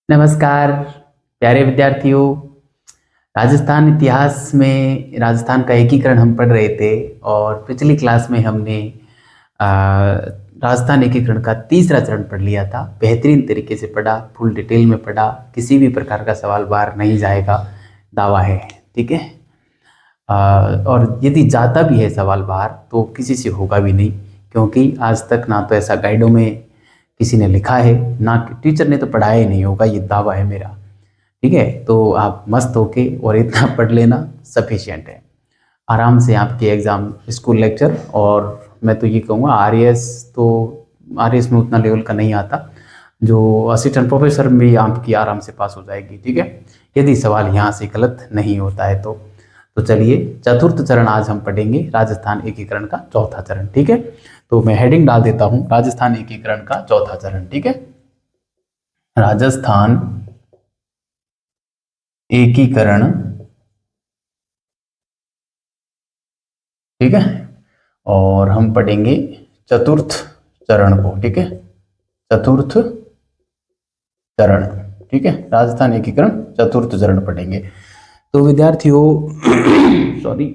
नमस्कार प्यारे विद्यार्थियों। राजस्थान इतिहास में राजस्थान का एकीकरण हम पढ़ रहे थे और पिछली क्लास में हमने अ, राजस्थान एकीकरण का तीसरा चरण पढ़ लिया था। बेहतरीन तरीके से पढ़ा, फुल डिटेल में पढ़ा, किसी भी प्रकार का सवाल बाहर नहीं जाएगा, दावा है। ठीक है। और यदि जाता भी है सवाल बाहर तो किसी से होगा भी नहीं, क्योंकि आज तक ना तो ऐसा गाइडों में किसी ने लिखा है, ना टीचर ने तो पढ़ाया ही नहीं होगा, ये दावा है मेरा। ठीक है, तो आप मस्त होके और इतना पढ़ लेना सफिशिएंट है। आराम से आपके एग्ज़ाम, स्कूल लेक्चर, और मैं तो ये कहूँगा आरएएस, तो आरएएस में उतना लेवल का नहीं आता, जो असिस्टेंट प्रोफेसर भी आपकी आराम से पास हो जाएगी। ठीक है, यदि सवाल यहाँ से गलत नहीं होता है तो चलिए चतुर्थ चरण आज हम पढ़ेंगे, राजस्थान एकीकरण का चौथा चरण। ठीक है, तो मैं हेडिंग डाल देता हूँ, राजस्थान एकीकरण का चौथा चरण। ठीक है, राजस्थान एकीकरण। ठीक है, और हम पढ़ेंगे चतुर्थ चरण को। ठीक है, चतुर्थ चरण। ठीक है, राजस्थान एकीकरण चतुर्थ चरण पढ़ेंगे। तो विद्यार्थियों सॉरी,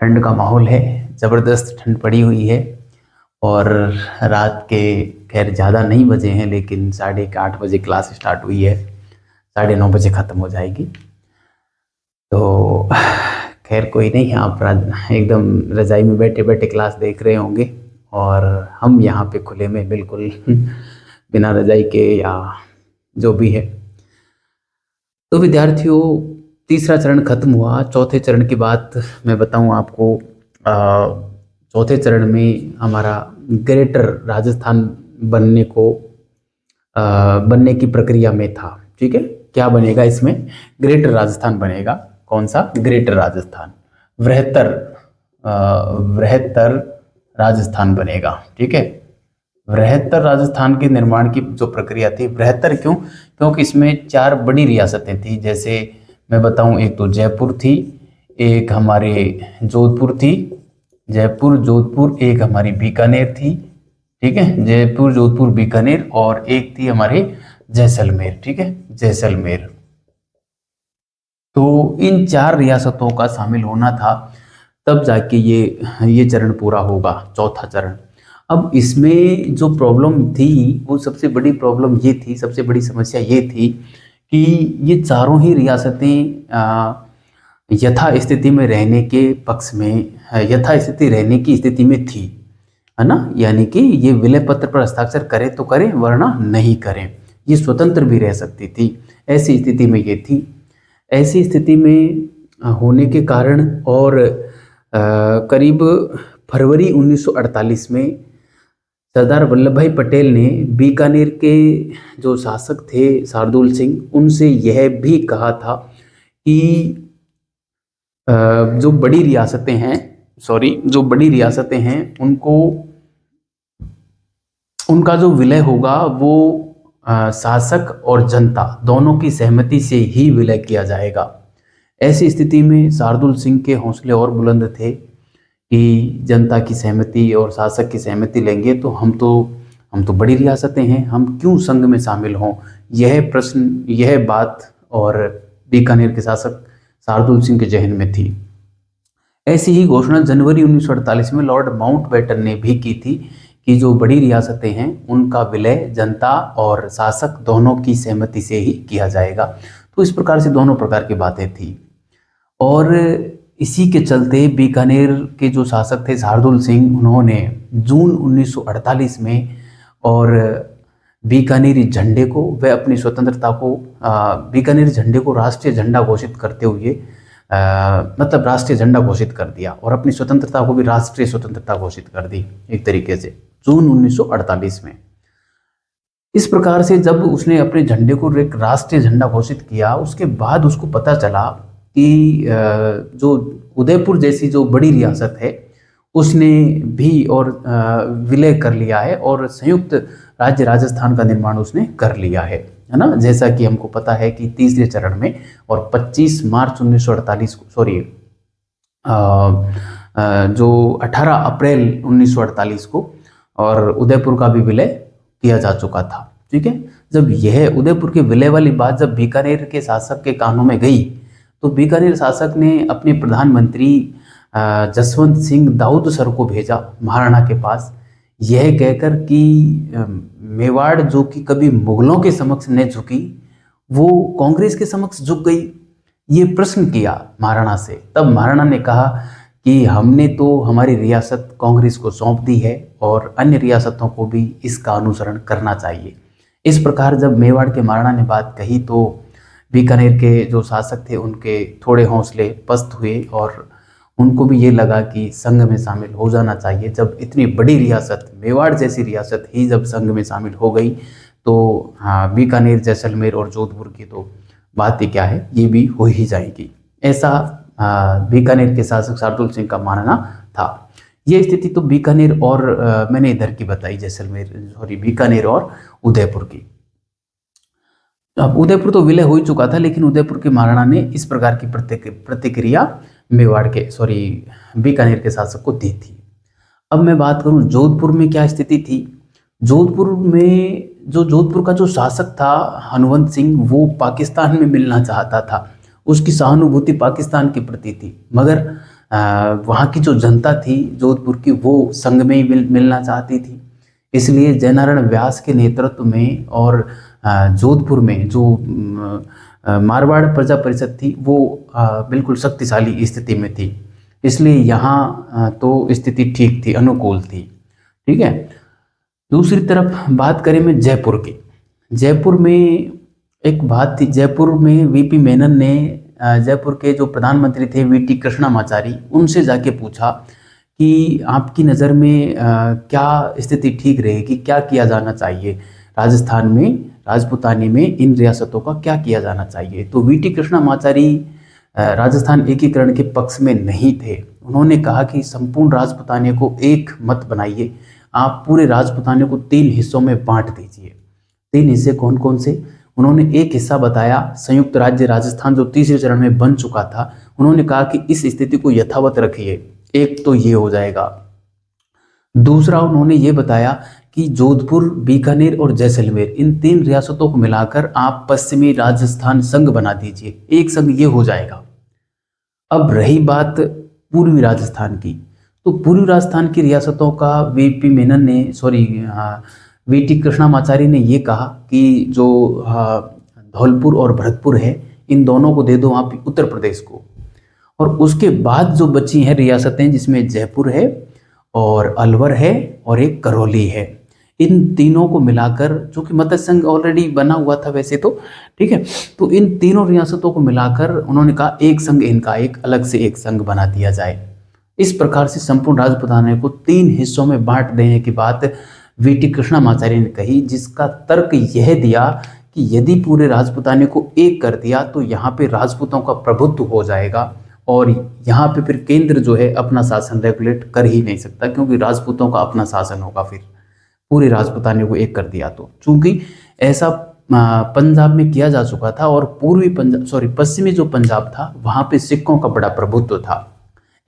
ठंड का माहौल है, ज़बरदस्त ठंड पड़ी हुई है, और रात के खैर ज़्यादा नहीं बजे हैं, लेकिन 8:30 बजे क्लास स्टार्ट हुई है, 9:30 बजे ख़त्म हो जाएगी। तो खैर कोई नहीं, आप एकदम रज़ाई में बैठे बैठे क्लास देख रहे होंगे, और हम यहाँ पे खुले में बिल्कुल बिना रज़ाई के, या जो भी है। तो विद्यार्थियों, तीसरा चरण खत्म हुआ। चौथे चरण की बात मैं बताऊं आपको। चौथे चरण में हमारा ग्रेटर राजस्थान बनने को बनने की प्रक्रिया में था। ठीक है, क्या बनेगा इसमें? ग्रेटर राजस्थान बनेगा। कौन सा? ग्रेटर राजस्थान, वृहत्तर वृहत्तर राजस्थान बनेगा। ठीक है, वृहत्तर राजस्थान के निर्माण की जो प्रक्रिया थी, वृहत्तर क्यों? क्योंकि इसमें 4 बड़ी रियासतें थी। जैसे मैं बताऊं, एक तो जयपुर थी, एक हमारे जोधपुर थी, जयपुर जोधपुर, एक हमारी बीकानेर थी। ठीक है, जयपुर जोधपुर बीकानेर, और एक थी हमारे जैसलमेर। ठीक है, जैसलमेर। तो इन 4 रियासतों का शामिल होना था, तब जाके ये चरण पूरा होगा, चौथा चरण। अब इसमें जो प्रॉब्लम थी, वो सबसे बड़ी प्रॉब्लम ये थी, सबसे बड़ी समस्या ये थी कि ये चारों ही रियासतें यथा स्थिति में रहने के पक्ष में, यथा स्थिति रहने की स्थिति में थी, है ना। यानी कि ये विलय पत्र पर हस्ताक्षर करें तो करें, वरना नहीं करें, ये स्वतंत्र भी रह सकती थी। ऐसी स्थिति में ये थी। ऐसी स्थिति में होने के कारण, और करीब फरवरी 1948 में सरदार वल्लभ भाई पटेल ने बीकानेर के जो शासक थे शार्दुल सिंह, उनसे यह भी कहा था कि जो बड़ी रियासतें हैं, जो बड़ी रियासतें हैं, उनको, उनका जो विलय होगा वो शासक और जनता दोनों की सहमति से ही विलय किया जाएगा। ऐसी स्थिति में शार्दुल सिंह के हौसले और बुलंद थे कि जनता की सहमति और शासक की सहमति लेंगे तो हम तो बड़ी रियासतें हैं, हम क्यों संघ में शामिल हों। यह प्रश्न, यह बात और बीकानेर के शासक शार्दुल सिंह के जहन में थी। ऐसी ही घोषणा जनवरी 1948 में लॉर्ड माउंटबेटन ने भी की थी कि जो बड़ी रियासतें हैं उनका विलय जनता और शासक दोनों की सहमति से ही किया जाएगा। तो इस प्रकार से दोनों प्रकार की बातें थी, और इसी के चलते बीकानेर के जो शासक थे शार्दुल सिंह, उन्होंने जून 1948 में और बीकानेरी झंडे को व अपनी स्वतंत्रता को, बीकानेर झंडे को राष्ट्रीय झंडा घोषित करते हुए, मतलब राष्ट्रीय झंडा घोषित कर दिया, और अपनी स्वतंत्रता को भी राष्ट्रीय स्वतंत्रता घोषित कर दी एक तरीके से, जून 1948 में। इस प्रकार से जब उसने अपने झंडे को एक राष्ट्रीय झंडा घोषित किया, उसके बाद उसको पता चला कि जो उदयपुर जैसी जो बड़ी रियासत है उसने भी और विलय कर लिया है, और संयुक्त राज्य राजस्थान का निर्माण उसने कर लिया है ना। जैसा कि हमको पता है कि तीसरे चरण में, और 25 मार्च 1948 सॉरी जो 18 अप्रैल 1948 को और उदयपुर का भी विलय किया जा चुका था। ठीक है, जब यह उदयपुर के विलय वाली बात जब बीकानेर के शासक के कानों में गई, तो बीकानेर शासक ने अपने प्रधानमंत्री जसवंत सिंह दाऊद सर को भेजा महाराणा के पास, यह कहकर कि मेवाड़ जो कि कभी मुगलों के समक्ष न झुकी, वो कांग्रेस के समक्ष झुक गई। ये प्रश्न किया महाराणा से। तब महाराणा ने कहा कि हमने तो हमारी रियासत कांग्रेस को सौंप दी है और अन्य रियासतों को भी इसका अनुसरण करना चाहिए। इस प्रकार जब मेवाड़ के महाराणा ने बात कही तो बीकानेर के जो शासक थे उनके थोड़े हौसले पस्त हुए और उनको भी ये लगा कि संघ में शामिल हो जाना चाहिए। जब इतनी बड़ी रियासत, मेवाड़ जैसी रियासत ही जब संघ में शामिल हो गई तो हाँ, बीकानेर, जैसलमेर और जोधपुर की तो बात ही क्या है, ये भी हो ही जाएगी। ऐसा बीकानेर के शासक शार्दुल सिंह का मानना था। ये स्थिति तो बीकानेर और मैंने इधर की बताई, बीकानेर और उदयपुर की। अब उदयपुर तो विलय हो ही चुका था, लेकिन उदयपुर के महाराणा ने इस प्रकार की प्रतिक्रिया बीकानेर के शासक को दी थी। अब मैं बात करूं जोधपुर में क्या स्थिति थी। जोधपुर का जो शासक था हनुवंत सिंह, वो पाकिस्तान में मिलना चाहता था। उसकी सहानुभूति पाकिस्तान के प्रति थी, मगर वहाँ की जो जनता थी जोधपुर की, वो संघ में ही मिलना चाहती थी। इसलिए जयनारायण व्यास के नेतृत्व में और जोधपुर में जो मारवाड़ प्रजा परिषद थी वो बिल्कुल शक्तिशाली स्थिति में थी। इसलिए यहाँ तो स्थिति ठीक थी, अनुकूल थी। ठीक है। दूसरी तरफ बात करें मैं जयपुर की। जयपुर में एक बात थी, जयपुर में वीपी मेनन ने जयपुर के जो प्रधानमंत्री थे वीटी कृष्णामाचारी, उनसे जाके पूछा कि आपकी नज़र में क्या स्थिति ठीक रहेगी, क्या किया जाना चाहिए राजस्थान में, राजपूतानी में इन रियासतों का क्या किया जाना चाहिए। तो वीटी कृष्णामाचारी राजस्थान एकीकरण के पक्ष में नहीं थे। उन्होंने कहा कि संपूर्ण राजपूतानी को एक मत बनाइए, आप पूरे राजपूतानी को 3 हिस्सों में बांट दीजिए। 3 हिस्से कौन कौन से? उन्होंने एक हिस्सा बताया संयुक्त राज्य राजस्थान, जो तीसरे चरण में बन चुका था। उन्होंने कहा कि इस स्थिति को यथावत रखिए, एक तो ये हो जाएगा। दूसरा उन्होंने ये बताया कि जोधपुर, बीकानेर और जैसलमेर, इन 3 रियासतों को मिलाकर आप पश्चिमी राजस्थान संघ बना दीजिए, एक संघ ये हो जाएगा। अब रही बात पूर्वी राजस्थान की, तो पूर्वी राजस्थान की रियासतों का वीटी कृष्णामाचारी ने ये कहा कि जो धौलपुर और भरतपुर है, इन दोनों को दे दो आप उत्तर प्रदेश को। और उसके बाद जो बची हैं रियासतें, जिसमें जयपुर है और अलवर है और एक करौली है, इन तीनों को मिलाकर, जो कि मत्स्य संघ ऑलरेडी बना हुआ था वैसे तो, ठीक है, तो इन तीनों रियासतों को मिलाकर उन्होंने कहा एक संघ, इनका एक अलग से एक संघ बना दिया जाए। इस प्रकार से संपूर्ण राजपूताना को 3 हिस्सों में बांट देने की बात वीटी कृष्णामाचार्य ने कही, जिसका तर्क यह दिया कि यदि पूरे राजपूताने को एक कर दिया तो यहाँ पे राजपूतों का प्रभुत्व हो जाएगा और यहाँ पे फिर केंद्र जो है अपना शासन रेगुलेट कर ही नहीं सकता, क्योंकि राजपूतों का अपना शासन होगा। फिर पूरे राजपूताने को एक कर दिया तो, चूंकि ऐसा पंजाब में किया जा चुका था और पश्चिमी जो पंजाब था वहाँ पे सिखों का बड़ा प्रभुत्व था,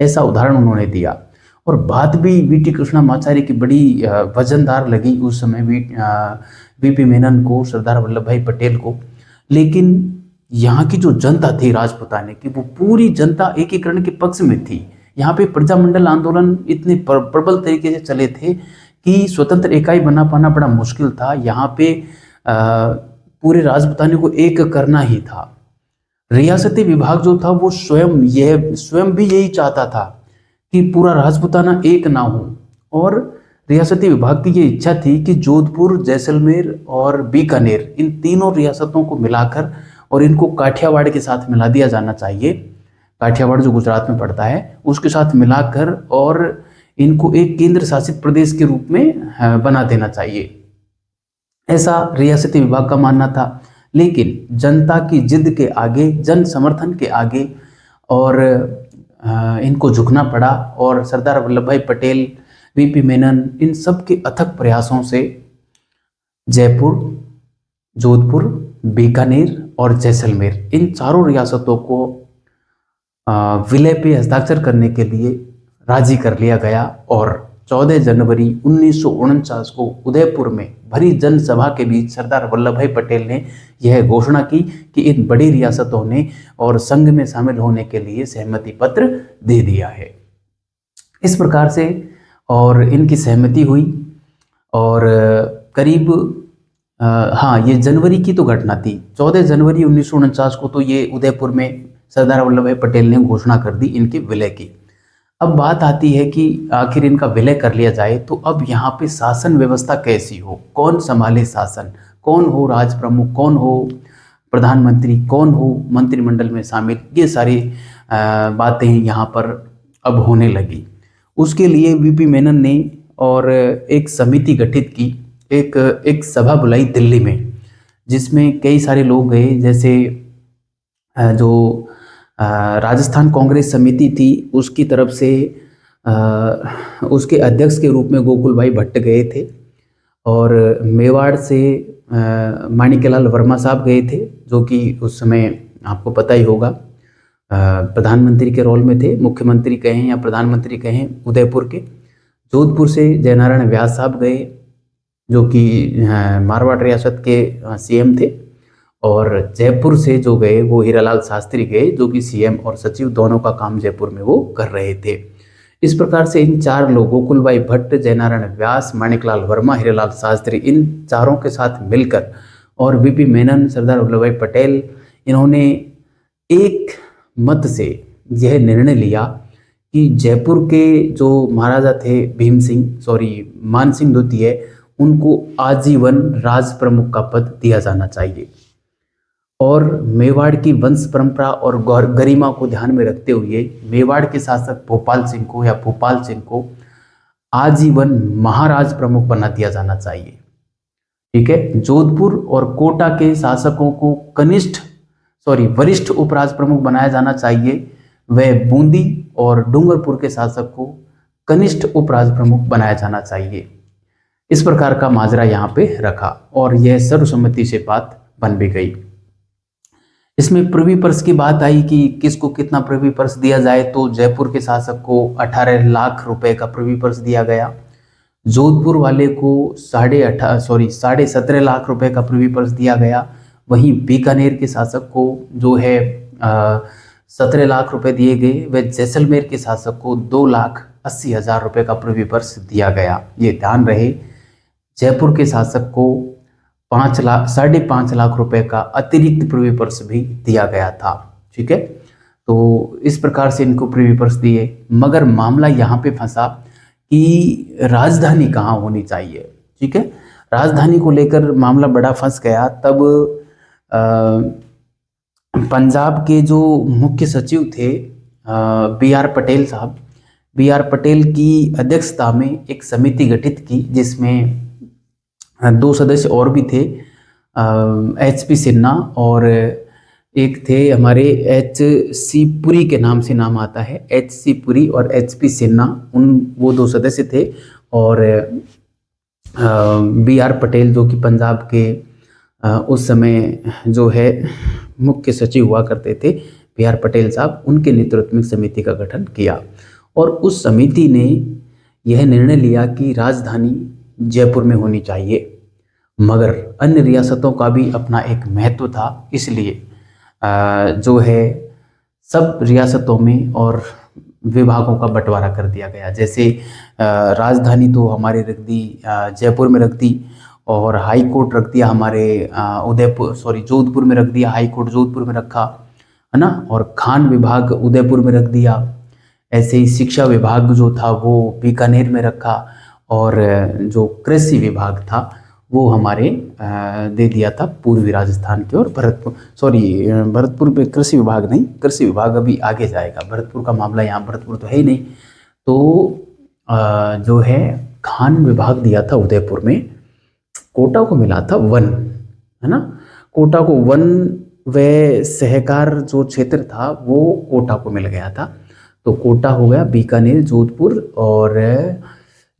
ऐसा उदाहरण उन्होंने दिया। और बात भी वीटी कृष्णामाचार्य की बड़ी वजनदार लगी उस समय वीपी मेनन को, सरदार वल्लभ भाई पटेल को। लेकिन यहाँ की जो जनता थी राजपूताने की, वो पूरी जनता एकीकरण के पक्ष में थी। यहाँ पे प्रजामंडल आंदोलन इतने प्रबल तरीके से चले थे कि स्वतंत्र इकाई बना पाना बड़ा मुश्किल था। यहाँ पे पूरे राजपूताने को एक करना ही था। रियासती विभाग जो था वो स्वयं भी यही चाहता था कि पूरा राजपूताना एक ना हो, और रियासती विभाग की ये इच्छा थी कि जोधपुर, जैसलमेर और बीकानेर, इन तीनों रियासतों को मिलाकर और इनको काठियावाड़ के साथ मिला दिया जाना चाहिए। काठियावाड़ जो गुजरात में पड़ता है उसके साथ मिलाकर और इनको एक केंद्र शासित प्रदेश के रूप में बना देना चाहिए, ऐसा रियासती विभाग का मानना था। लेकिन जनता की जिद के आगे, जन समर्थन के आगे और इनको झुकना पड़ा, और सरदार वल्लभ भाई पटेल, वीपी मेनन, इन सब के अथक प्रयासों से जयपुर, जोधपुर, बीकानेर और जैसलमेर, इन चारों रियासतों को विलय पे हस्ताक्षर करने के लिए राजी कर लिया गया। और 14 जनवरी 1949 को उदयपुर में भरी जनसभा के बीच सरदार वल्लभ भाई पटेल ने यह घोषणा की कि इन बड़ी रियासतों ने और संघ में शामिल होने के लिए सहमति पत्र दे दिया है। इस प्रकार से और इनकी सहमति हुई और करीब हाँ, ये जनवरी की तो घटना थी। 14 जनवरी 1949 को तो ये उदयपुर में सरदार वल्लभ भाई पटेल ने घोषणा कर दी इनके विलय की। अब बात आती है कि आखिर इनका विलय कर लिया जाए तो अब यहाँ पे शासन व्यवस्था कैसी हो, कौन संभाले शासन, कौन हो राज प्रमुख, कौन हो प्रधानमंत्री, कौन हो मंत्रिमंडल में शामिल, ये सारी बातें यहाँ पर अब होने लगी। उसके लिए वीपी मेनन ने और एक समिति गठित की, एक सभा बुलाई दिल्ली में, जिसमें कई सारे लोग गए, जैसे जो राजस्थान कांग्रेस समिति थी उसकी तरफ से उसके अध्यक्ष के रूप में गोकुल भाई भट्ट गए थे और मेवाड़ से माणिक्यलाल वर्मा साहब गए थे, जो कि उस समय आपको पता ही होगा प्रधानमंत्री के रोल में थे, मुख्यमंत्री कहें या प्रधानमंत्री कहें उदयपुर के। जोधपुर से जयनारायण व्यास साहब गए, जो कि मारवाड़ रियासत के सीएम थे, और जयपुर से जो गए वो हीरालाल शास्त्री गए, जो कि सीएम और सचिव दोनों का काम जयपुर में वो कर रहे थे। इस प्रकार से इन चार लोगों गोकुल भाई भट्ट, जयनारायण व्यास, माणिकलाल वर्मा, हीरालाल शास्त्री, इन चारों के साथ मिलकर और वीपी मेनन, सरदार वल्लभ भाई पटेल, इन्होंने एक मत से यह निर्णय लिया कि जयपुर के जो महाराजा थे मान सिंह द्वितीय, उनको आजीवन राज प्रमुख का पद दिया जाना चाहिए। और मेवाड़ की वंश परंपरा और गरिमा को ध्यान में रखते हुए मेवाड़ के शासक भोपाल सिंह को आजीवन महाराज प्रमुख बना दिया जाना चाहिए। ठीक है। जोधपुर और कोटा के शासकों को वरिष्ठ उपराज प्रमुख बनाया जाना चाहिए। वह बूंदी और डूंगरपुर के शासक को कनिष्ठ उपराज प्रमुख बनाया जाना चाहिए। इस प्रकार का माजरा यहाँ पे रखा और यह सर्वसम्मति से बात बन भी गई। इसमें प्रिवी पर्स की बात आई कि किसको कितना प्रिवी पर्स दिया जाए, तो जयपुर के शासक को 18 लाख रुपए का प्रिवी पर्स दिया गया। जोधपुर वाले को 17.5 लाख रुपए का प्रिवी पर्स दिया गया। वहीं बीकानेर के शासक को जो है 17 लाख रुपए दिए गए। वह जैसलमेर के शासक को 2,80,000 रुपए का प्रिवी पर्स दिया गया। ये ध्यान रहे। जयपुर के शासक को 5.5 लाख रुपए का अतिरिक्त प्रिवी पर्स भी दिया गया था। ठीक है। तो इस प्रकार से इनको प्रिवी पर्स दिए, मगर मामला यहाँ पे फंसा कि राजधानी कहाँ होनी चाहिए। ठीक है। राजधानी को लेकर मामला बड़ा फंस गया। तब पंजाब के जो मुख्य सचिव थे BR पटेल साहब, BR पटेल की अध्यक्षता में एक समिति गठित की, जिसमें 2 सदस्य और भी थे, HP सिन्हा और एक थे हमारे HC पुरी के नाम से नाम आता है, HC पुरी और HP सिन्हा, वो 2 सदस्य थे। और BR पटेल जो कि पंजाब के उस समय जो है मुख्य सचिव हुआ करते थे, BR पटेल साहब, उनके नेतृत्व में समिति का गठन किया। और उस समिति ने यह निर्णय लिया कि राजधानी जयपुर में होनी चाहिए, मगर अन्य रियासतों का भी अपना एक महत्व था, इसलिए जो है सब रियासतों में और विभागों का बंटवारा कर दिया गया। जैसे राजधानी तो हमारे रख दी जयपुर में रख दी, और हाई कोर्ट रख दिया हमारे जोधपुर में रख दिया, हाई कोर्ट जोधपुर में रखा, है ना, और खान विभाग उदयपुर में रख दिया। ऐसे ही शिक्षा विभाग जो था वो बीकानेर में रखा, और जो कृषि विभाग था वो हमारे दे दिया था पूर्वी राजस्थान की ओर, भरतपुर में कृषि विभाग नहीं, कृषि विभाग अभी आगे जाएगा, भरतपुर का मामला यहाँ, भरतपुर तो है ही नहीं। तो जो है खान विभाग दिया था उदयपुर में, कोटा को मिला था वन, है ना, कोटा को वन व सहकार जो क्षेत्र था वो कोटा को मिल गया था। तो कोटा हो गया, बीकानेर, जोधपुर और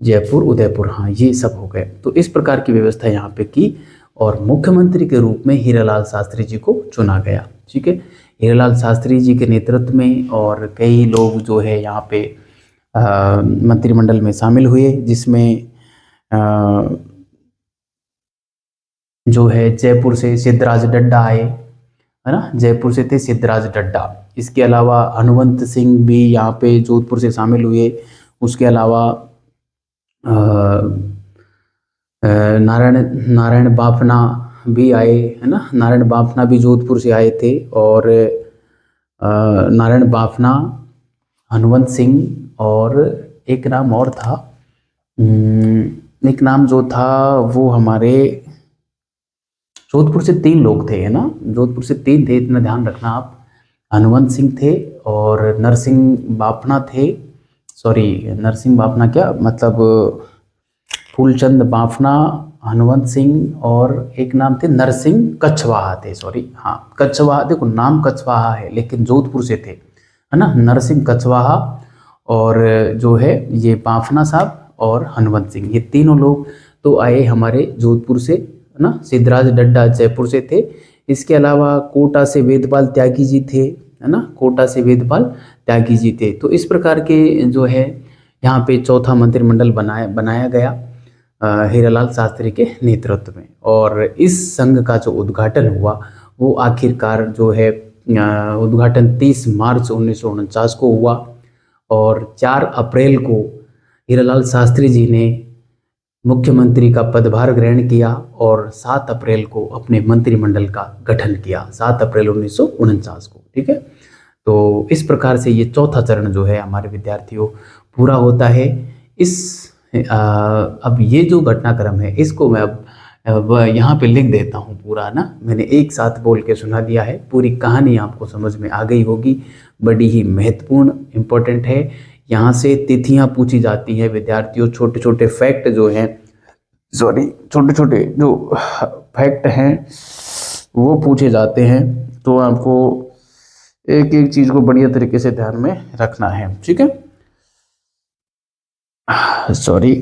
जयपुर, उदयपुर, हाँ ये सब हो गए। तो इस प्रकार की व्यवस्था यहाँ पे की और मुख्यमंत्री के रूप में हीरालाल शास्त्री जी को चुना गया। ठीक है। हीरालाल शास्त्री जी के नेतृत्व में और कई लोग जो है यहाँ पे मंत्रिमंडल में शामिल हुए, जिसमें जो है जयपुर से सिद्धराज डड्डा आए, है ना, जयपुर से थे सिद्धराज डड्डा। इसके अलावा हनुमंत सिंह भी यहाँ पे जोधपुर से शामिल हुए। उसके अलावा नारायण नारायण बाफना भी आए, है ना, नारायण बाफना भी जोधपुर से आए थे। और नारायण बाफना, हनुमंत सिंह और एक नाम और था, एक नाम जो था वो हमारे जोधपुर से 3 लोग थे, है ना, जोधपुर से 3 थे, इतना ध्यान रखना आप। हनुमंत सिंह थे और नरसिंह बाफना थे, सॉरी नरसिंह बाफना क्या मतलब फूलचंद बाफना, हनुमंत सिंह और एक नाम थे नरसिंह कछवाहा थे, सॉरी हाँ कछवाहा, देखो नाम कछवाहा है लेकिन जोधपुर से थे, है ना, नरसिंह कछवाहा और जो है ये बाफना साहब और हनुमंत सिंह, ये तीनों लोग तो आए हमारे जोधपुर से, है ना। सिद्धराज डड्डा जयपुर से थे। इसके अलावा कोटा से वेदपाल त्यागी जी थे, है ना, कोटा से वेदपाल त्यागी जी थे। तो इस प्रकार के जो है यहाँ पे चौथा मंत्रिमंडल बनाया गया हीरालाल शास्त्री के नेतृत्व में। और इस संघ का जो उद्घाटन हुआ वो आखिरकार जो है उद्घाटन 30 मार्च 1949 को हुआ और 4 अप्रैल को हीरालाल शास्त्री जी ने मुख्यमंत्री का पदभार ग्रहण किया और 7 अप्रैल को अपने मंत्रिमंडल का गठन किया, 7 अप्रैल 1949 को, ठीक है। तो इस प्रकार से ये चौथा चरण जो है हमारे विद्यार्थियों पूरा होता है। अब ये जो घटनाक्रम है इसको मैं अब यहाँ पे लिख देता हूँ पूरा ना, मैंने एक साथ बोल के सुना दिया है, पूरी कहानी आपको समझ में आ गई होगी। बड़ी ही महत्वपूर्ण इम्पोर्टेंट है। यहाँ से तिथियाँ पूछी जाती है विद्यार्थियों, छोटे छोटे फैक्ट जो हैं, सॉरी छोटे छोटे जो फैक्ट हैं वो पूछे जाते हैं। तो आपको एक एक चीज़ को बढ़िया तरीके से ध्यान में रखना है, ठीक है। सॉरी,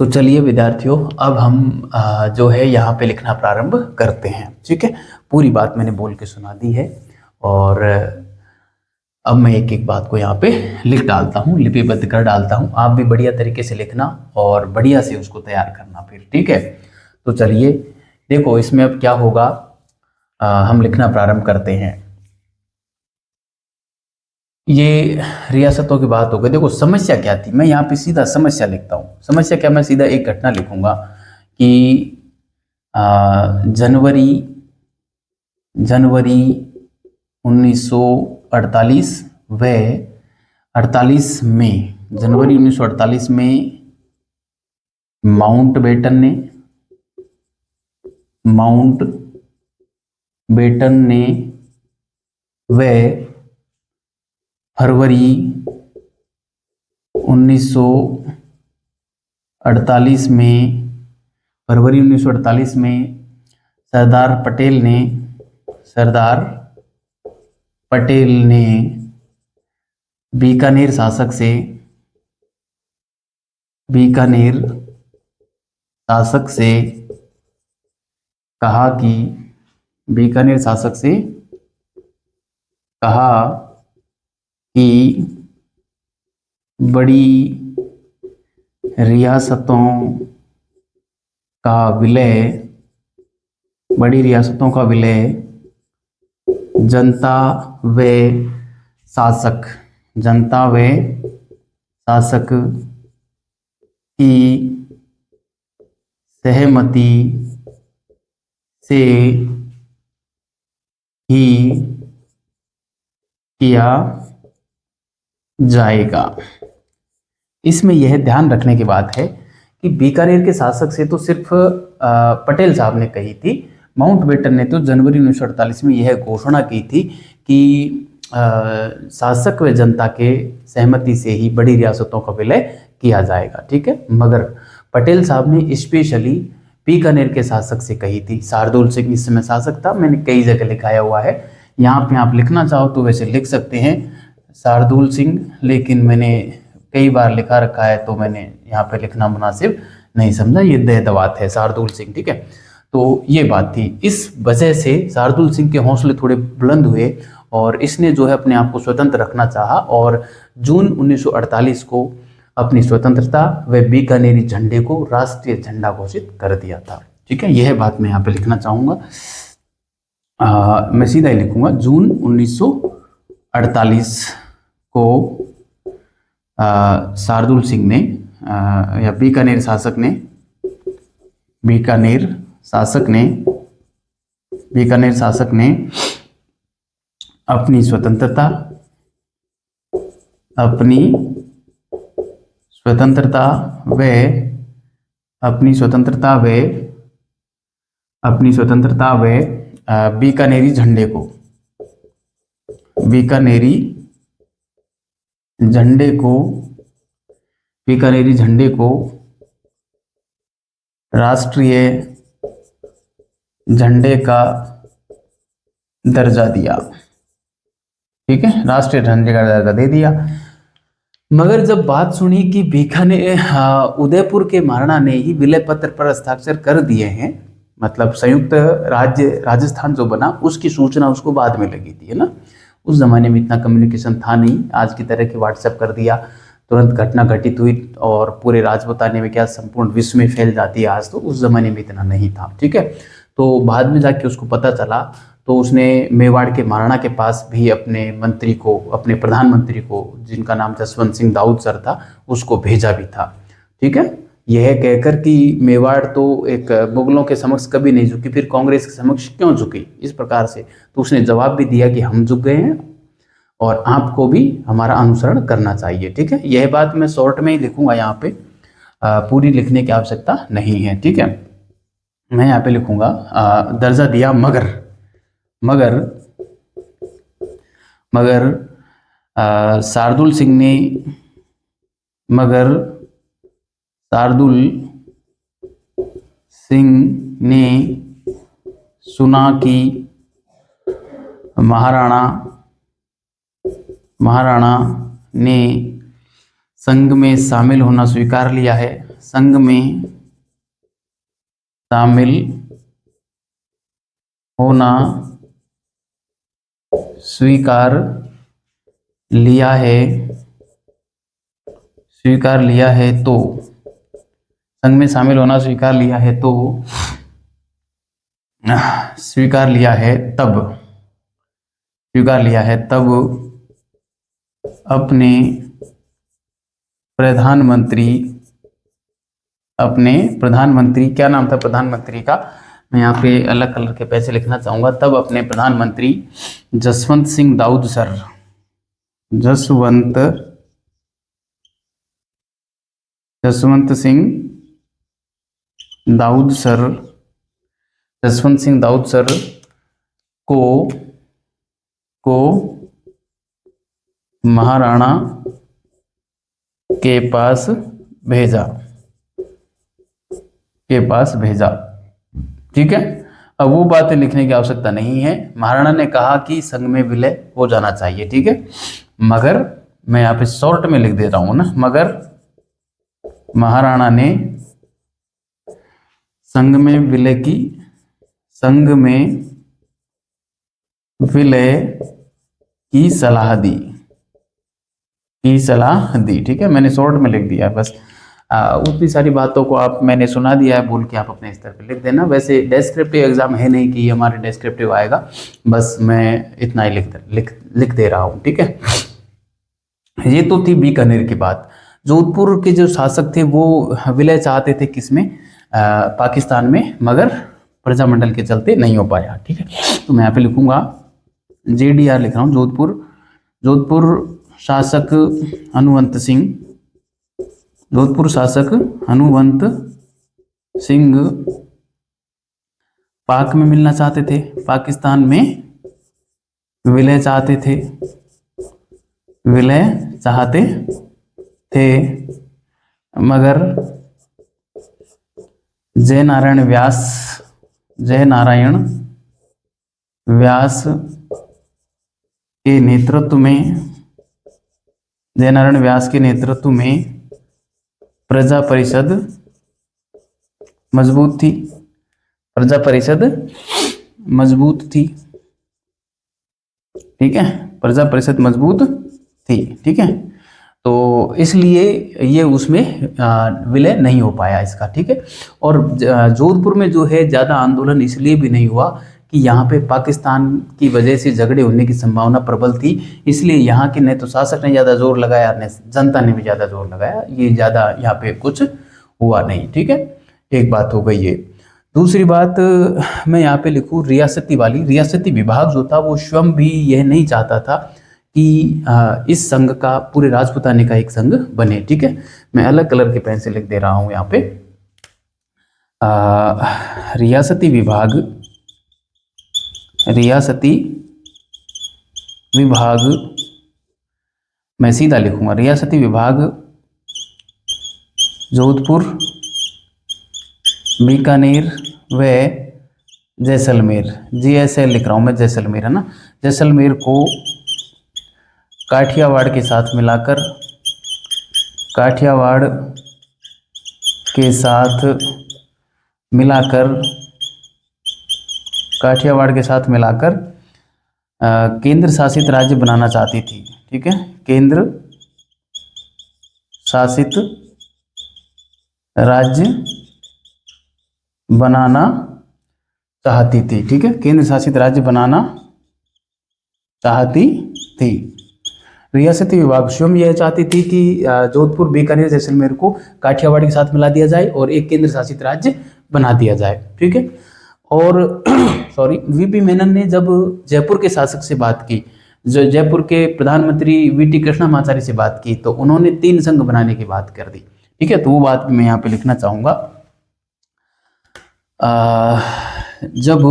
तो चलिए विद्यार्थियों अब हम जो है यहाँ पे लिखना प्रारंभ करते हैं, ठीक है। पूरी बात मैंने बोल के सुना दी है और अब मैं एक एक बात को यहाँ पे लिख डालता हूँ, लिपिबद्ध कर डालता हूँ। आप भी बढ़िया तरीके से लिखना और बढ़िया से उसको तैयार करना फिर, ठीक है। तो चलिए देखो इसमें अब क्या होगा, हम लिखना प्रारंभ करते हैं। ये रियासतों की बात हो गई। देखो समस्या क्या थी, मैं यहाँ पे सीधा समस्या लिखता हूँ। समस्या क्या, मैं सीधा एक घटना लिखूंगा कि जनवरी 1948 व 48 में, जनवरी 1948 में माउंट बेटन ने व फरवरी 1948 में सरदार पटेल ने बीकानेर शासक से कहा कि बड़ी रियासतों का विलय जनता व शासक की सहमति से ही किया जाएगा। इसमें यह ध्यान रखने की बात है कि बीकानेर के शासक से तो सिर्फ पटेल साहब ने कही थी, माउंट बेटन ने तो जनवरी 1948 में यह घोषणा की थी कि शासक व जनता के सहमति से ही बड़ी रियासतों का विलय किया जाएगा, ठीक है। मगर पटेल साहब ने स्पेशली बीकानेर के शासक से कही थी। शार्दुल सिंह इस समय शासक था, मैंने कई जगह लिखाया हुआ है, यहाँ पे आप लिखना चाहो तो वैसे लिख सकते हैं शार्दुल सिंह, लेकिन मैंने कई बार लिखा रखा है तो मैंने यहाँ पे लिखना मुनासिब नहीं समझा, ये दवात है शार्दुल सिंह, ठीक है। तो ये बात थी, इस वजह से शार्दुल सिंह के हौसले थोड़े बुलंद हुए और इसने जो है अपने आप को स्वतंत्र रखना चाहा और जून 1948 को अपनी स्वतंत्रता व बीकानेरी झंडे को राष्ट्रीय झंडा घोषित कर दिया था। ठीक है, यह बात मैं यहाँ पे लिखना चाहूँगा। मैं सीधा ही लिखूंगा, जून 1948 को शार्दुल सिंह ने या बीकानेर शासक ने अपनी स्वतंत्रता व बीकानेरी झंडे को राष्ट्रीय झंडे का दर्जा दिया। ठीक है, राष्ट्रीय झंडे का दर्जा दे दिया। मगर जब बात सुनी कि बीकानेर उदयपुर के महाराणा ने ही विलय पत्र पर हस्ताक्षर कर दिए हैं, मतलब संयुक्त राज्य राजस्थान जो बना उसकी सूचना उसको बाद में लगी थी, है ना। उस जमाने में इतना कम्युनिकेशन था नहीं, आज की तरह के व्हाट्सएप कर दिया, तुरंत घटना घटित हुई और पूरे राजपुताने में क्या संपूर्ण विश्व में फैल जाती है आज, तो उस जमाने में इतना नहीं था। ठीक है, तो बाद में जाके उसको पता चला, तो उसने मेवाड़ के महाराणा के पास भी अपने प्रधानमंत्री को, जिनका नाम जसवंत सिंह दाऊद सर था, उसको भेजा भी था। ठीक है, यह कहकर कि मेवाड़ तो एक मुगलों के समक्ष कभी नहीं झुकी, फिर कांग्रेस के समक्ष क्यों झुकी, इस प्रकार से तो उसने जवाब भी दिया कि हम झुक गए हैं और आपको भी हमारा अनुसरण करना चाहिए। ठीक है, यह बात मैं शॉर्ट में ही लिखूंगा, यहाँ पे पूरी लिखने की आवश्यकता नहीं है। ठीक है, मैं यहाँ पे लिखूंगा दर्जा दिया, मगर शार्दुल सिंह ने सुना कि महाराणा ने संघ में शामिल होना स्वीकार लिया है, तो संघ में शामिल होना स्वीकार लिया है तब अपने प्रधानमंत्री क्या नाम था प्रधानमंत्री का, मैं यहाँ पे अलग कलर के पैसे लिखना चाहूंगा, तब अपने प्रधानमंत्री जसवंत सिंह दाऊद सर को महाराणा के पास भेजा। ठीक है, अब वो बातें लिखने की आवश्यकता नहीं है। महाराणा ने कहा कि संघ में विलय हो जाना चाहिए। ठीक है, मगर मैं यहाँ पे शॉर्ट में लिख दे रहा हूं ना, मगर महाराणा ने संघ में विलय की सलाह दी। ठीक है, मैंने शॉर्ट में लिख दिया है, बस उतनी सारी बातों को मैंने सुना दिया है बोल के आप अपने स्तर पे लिख देना। वैसे डेस्क्रिप्टिव एग्जाम है नहीं कि हमारे डेस्क्रिप्टिव आएगा, बस मैं इतना ही लिख दे रहा हूँ। ठीक है, ये तो थी बीकानेर की बात। जोधपुर के जो शासक थे वो विलय चाहते थे किसमें, पाकिस्तान में, मगर प्रजामंडल के चलते नहीं हो पाया। ठीक है, तो मैं यहाँ पे लिखूंगा JDR लिख रहा हूँ, जोधपुर शासक हनुवंत सिंह पाक में मिलना चाहते थे, पाकिस्तान में विलय चाहते थे, मगर जय नारायण व्यास के नेतृत्व में प्रजा परिषद मजबूत थी। ठीक है, प्रजा परिषद मजबूत थी। ठीक है, तो इसलिए ये उसमें विलय नहीं हो पाया इसका, ठीक है। और जोधपुर में जो है ज़्यादा आंदोलन इसलिए भी नहीं हुआ कि यहाँ पे पाकिस्तान की वजह से झगड़े होने की संभावना प्रबल थी, इसलिए यहाँ के न तो शासक ने ज़्यादा जोर लगाया न जनता ने भी ज़्यादा जोर लगाया, ये ज़्यादा यहाँ पे कुछ हुआ नहीं, ठीक है। एक बात हो गई ये। दूसरी बात मैं यहाँ पे लिखूँ रियासती वाली, रियासती विभाग जो था वो स्वयं भी यह नहीं चाहता था कि इस संघ का पूरे राजपूताने का एक संघ बने, ठीक है। मैं अलग कलर के पेन से लिख दे रहा हूँ यहाँ पे। रियासती विभाग, रियासती विभाग, मैं सीधा लिखूंगा, रियासती विभाग जोधपुर, बीकानेर व जैसलमेर, JSL लिख रहा हूँ मैं, जैसलमेर है ना, जैसलमेर को काठियावाड़ के साथ मिलाकर, काठियावाड़ के साथ मिलाकर, काठियावाड़ के साथ मिलाकर केंद्र शासित राज्य बनाना चाहती थी, ठीक है। केंद्र शासित राज्य बनाना चाहती थी, ठीक है, केंद्र शासित राज्य बनाना चाहती थी। रियासती विभाग स्वयं यह चाहती थी कि जोधपुर, बीकानेर, जैसलमेर को काठियावाड़ के साथ मिला दिया जाए और एक केंद्र शासित राज्य बना दिया जाए, ठीक है। और सॉरी, VP मेनन ने जब जयपुर के शासक से बात की, जो जयपुर के प्रधानमंत्री VT कृष्णमाचारी से बात की, तो उन्होंने 3 संघ बनाने की बात कर दी, ठीक है। तो वो बात मैं यहाँ पे लिखना चाहूँगा। जब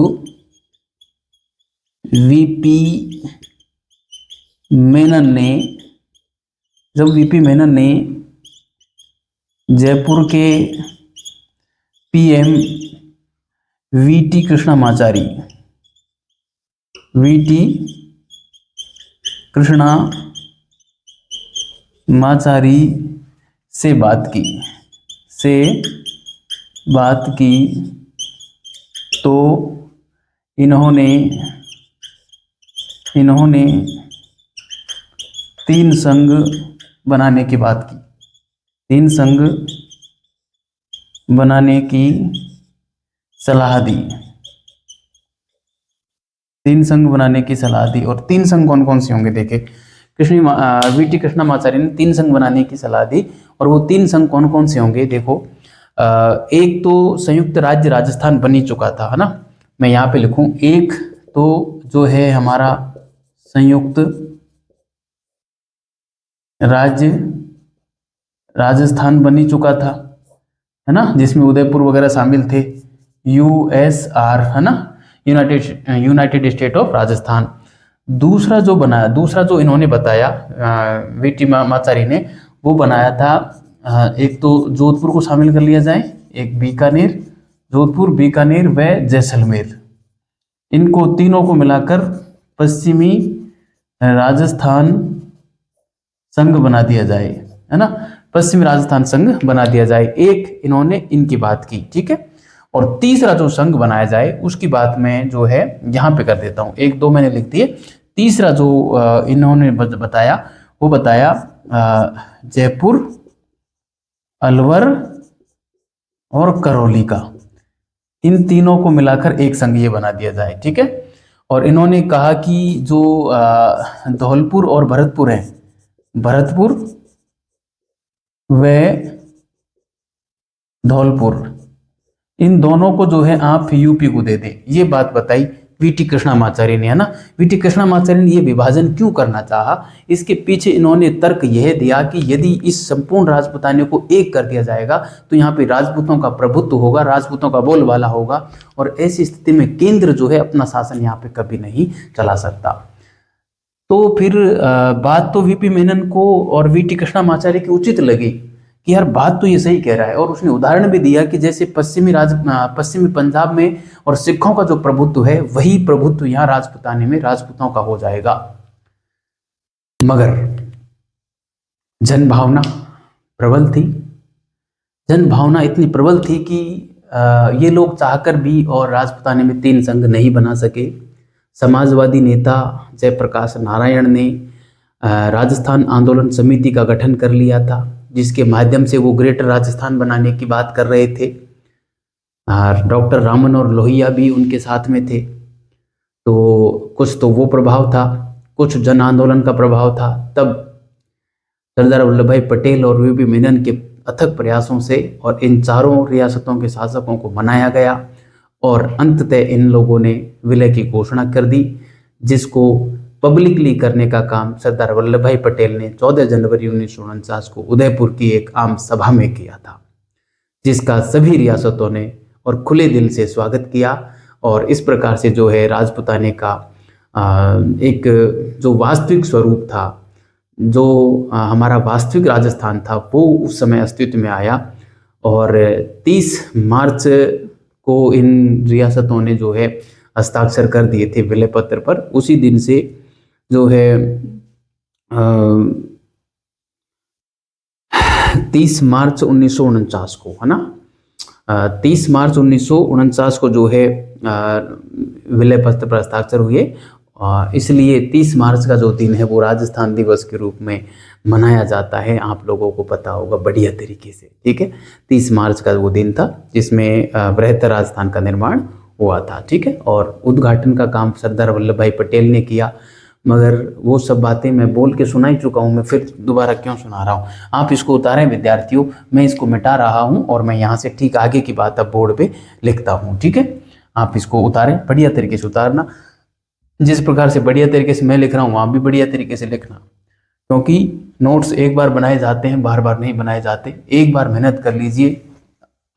VP मेनन ने जयपुर के PM VT कृष्णमाचारी से बात की तो इन्होंने 3 संघ बनाने की बात की, 3 संघ बनाने की सलाह दी, 3 संघ बनाने की सलाह दी। और 3 संघ कौन कौन से होंगे देखे, VT कृष्णमाचारी ने 3 संघ बनाने की सलाह दी, और वो 3 संघ कौन कौन से होंगे देखो। एक तो संयुक्त राज्य राजस्थान बन ही चुका था, है ना, मैं यहाँ पे लिखूं, एक तो जो है हमारा संयुक्त राज्य राजस्थान बन ही चुका था, है ना, जिसमें उदयपुर वगैरह शामिल थे, USR, है ना, यूनाइटेड स्टेट ऑफ राजस्थान। दूसरा जो इन्होंने बताया VT माचारी ने, वो बनाया था एक तो जोधपुर को शामिल कर लिया जाए, एक बीकानेर, जोधपुर, बीकानेर व जैसलमेर, इनको तीनों को मिलाकर पश्चिमी राजस्थान संघ बना दिया जाए, है ना, पश्चिमी राजस्थान संघ बना दिया जाए। एक इन्होंने इनकी बात की, ठीक है। और तीसरा जो संघ बनाया जाए उसकी बात मैं जो है यहाँ पे कर देता हूँ, 1 2 मैंने लिख दिए। तीसरा जो इन्होंने बताया, वो बताया जयपुर, अलवर और करौली का, इन तीनों को मिलाकर एक संघ ये बना दिया जाए, ठीक है। और इन्होंने कहा कि जो धौलपुर और भरतपुर है, भरतपुर व धौलपुर, इन दोनों को जो है आप यूपी को दे दें, ये बात बताई VT कृष्णमाचारी ने, है ना। VT कृष्णमाचारी ने ये विभाजन क्यों करना चाहा, इसके पीछे इन्होंने तर्क यह दिया कि यदि इस संपूर्ण राजपूताने को एक कर दिया जाएगा तो यहाँ पे राजपूतों का प्रभुत्व होगा, राजपूतों का बोलबाला होगा, और ऐसी स्थिति में केंद्र जो है अपना शासन यहाँ पे कभी नहीं चला सकता। तो फिर बात तो VP मेनन को और VT कृष्णमाचारी की उचित लगी कि यार बात तो ये सही कह रहा है, और उसने उदाहरण भी दिया कि जैसे पश्चिमी पंजाब में और सिखों का जो प्रभुत्व है, वही प्रभुत्व यहाँ राजपूताने में राजपूतों का हो जाएगा। मगर जनभावना प्रबल थी, जनभावना इतनी प्रबल थी कि ये लोग चाहकर भी और राजपूताने में 3 संघ नहीं बना सके। समाजवादी नेता जयप्रकाश नारायण ने राजस्थान आंदोलन समिति का गठन कर लिया था, जिसके माध्यम से वो ग्रेटर राजस्थान बनाने की बात कर रहे थे। डॉक्टर राम मनोहर लोहिया भी उनके साथ में थे। तो कुछ तो वो प्रभाव था, कुछ जन आंदोलन का प्रभाव था। तब सरदार वल्लभ भाई पटेल और वीपी मेनन के अथक प्रयासों से और इन चारों रियासतों के शासकों को मनाया गया और अंततः इन लोगों ने विलय की घोषणा कर दी, जिसको पब्लिकली करने का काम सरदार वल्लभ भाई पटेल ने 14 जनवरी 1949 को उदयपुर की एक आम सभा में किया था, जिसका सभी रियासतों ने और खुले दिल से स्वागत किया। और इस प्रकार से जो है राजपूताने का एक जो वास्तविक स्वरूप था, जो हमारा वास्तविक राजस्थान था, वो उस समय अस्तित्व में आया। और 30 मार्च को इन रियासतों ने जो है हस्ताक्षर कर दिए थे विलय पत्र पर। उसी दिन से जो है 30 मार्च 1949 को, है ना, 30 मार्च 1949 को जो है विलय पत्र पर हस्ताक्षर हुए। इसलिए 30 मार्च का जो दिन है वो राजस्थान दिवस के रूप में मनाया जाता है। आप लोगों को पता होगा बढ़िया तरीके से, ठीक है। 30 मार्च का वो दिन था जिसमें बृहत्तर राजस्थान का निर्माण हुआ था, ठीक है। और उद्घाटन का काम सरदार वल्लभ भाई पटेल ने किया। मगर वो सब बातें मैं बोल के सुना ही चुका हूँ, मैं फिर दोबारा क्यों सुना रहा हूँ। आप इसको उतारें विद्यार्थियों, मैं इसको मिटा रहा हूँ और मैं यहाँ से ठीक आगे की बात अब बोर्ड पे लिखता हूँ, ठीक है। आप इसको उतारें, बढ़िया तरीके से उतारना। जिस प्रकार से बढ़िया तरीके से मैं लिख रहा हूँ आप भी बढ़िया तरीके से लिखना, क्योंकि नोट्स एक बार बनाए जाते हैं, बार बार नहीं बनाए जाते। एक बार मेहनत कर लीजिए,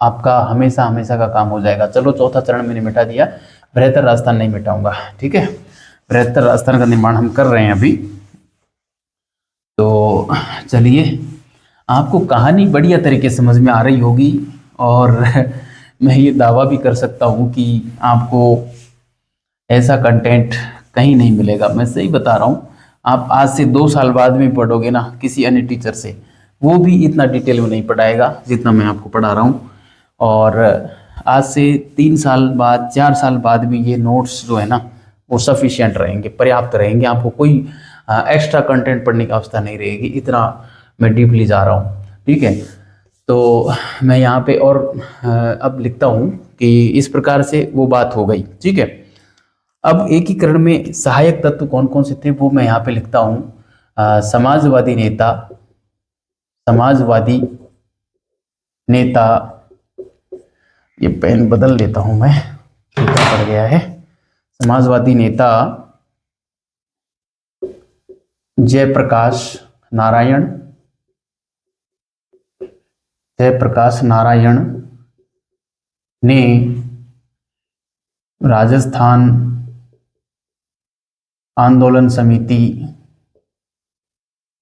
आपका हमेशा हमेशा का काम हो जाएगा। चलो, चौथा चरण मैंने मिटा दिया, बृहत्तर राजस्थान नहीं मिटाऊंगा, ठीक है। बृहत्तर राजस्थान का निर्माण हम कर रहे हैं अभी। तो चलिए, आपको कहानी बढ़िया तरीके से समझ में आ रही होगी और मैं ये दावा भी कर सकता हूँ कि आपको ऐसा कंटेंट कहीं नहीं मिलेगा। मैं सही बता रहा हूँ। आप आज से 2 साल बाद में पढ़ोगे ना किसी अन्य टीचर से, वो भी इतना डिटेल में नहीं पढ़ाएगा जितना मैं आपको पढ़ा रहा हूँ। और आज से 3 साल बाद, 4 साल बाद भी ये नोट्स जो है ना वो सफिशिएंट रहेंगे, पर्याप्त रहेंगे। आपको कोई एक्स्ट्रा कंटेंट पढ़ने की आवश्यकता नहीं रहेगी। इतना मैं डीपली जा रहा हूँ, ठीक है। तो मैं यहाँ पे और अब लिखता हूँ कि इस प्रकार से वो बात हो गई, ठीक है। अब एकीकरण में सहायक तत्व कौन कौन से थे वो मैं यहाँ पे लिखता हूँ। समाजवादी नेता, समाजवादी नेता, ये पेन बदल लेता हूं मैं, छोटा पड़ गया है। समाजवादी नेता जयप्रकाश नारायण, जयप्रकाश नारायण ने राजस्थान आंदोलन समिति,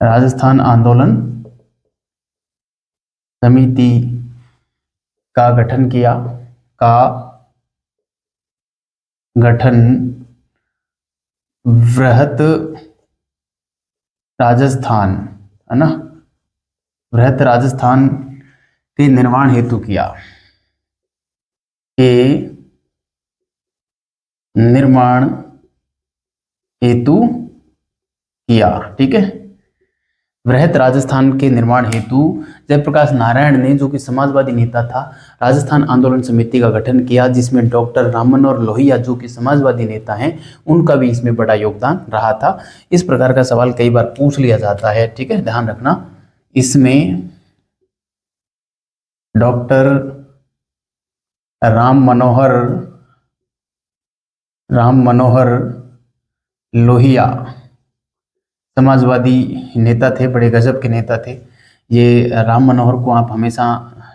राजस्थान आंदोलन समिति का गठन किया, का गठन बृहत राजस्थान, है ना, बृहत राजस्थान के निर्माण हेतु किया, के निर्माण हेतु किया, ठीक है। बृहत राजस्थान के निर्माण हेतु जयप्रकाश नारायण ने, जो कि समाजवादी नेता था, राजस्थान आंदोलन समिति का गठन किया, जिसमें डॉक्टर राम मनोहर लोहिया, जो कि समाजवादी नेता हैं, उनका भी इसमें बड़ा योगदान रहा था। इस प्रकार का सवाल कई बार पूछ लिया जाता है, ठीक है, ध्यान रखना। इसमें डॉक्टर राम मनोहर लोहिया समाजवादी नेता थे, बड़े गजब के नेता थे। ये राम मनोहर को आप हमेशा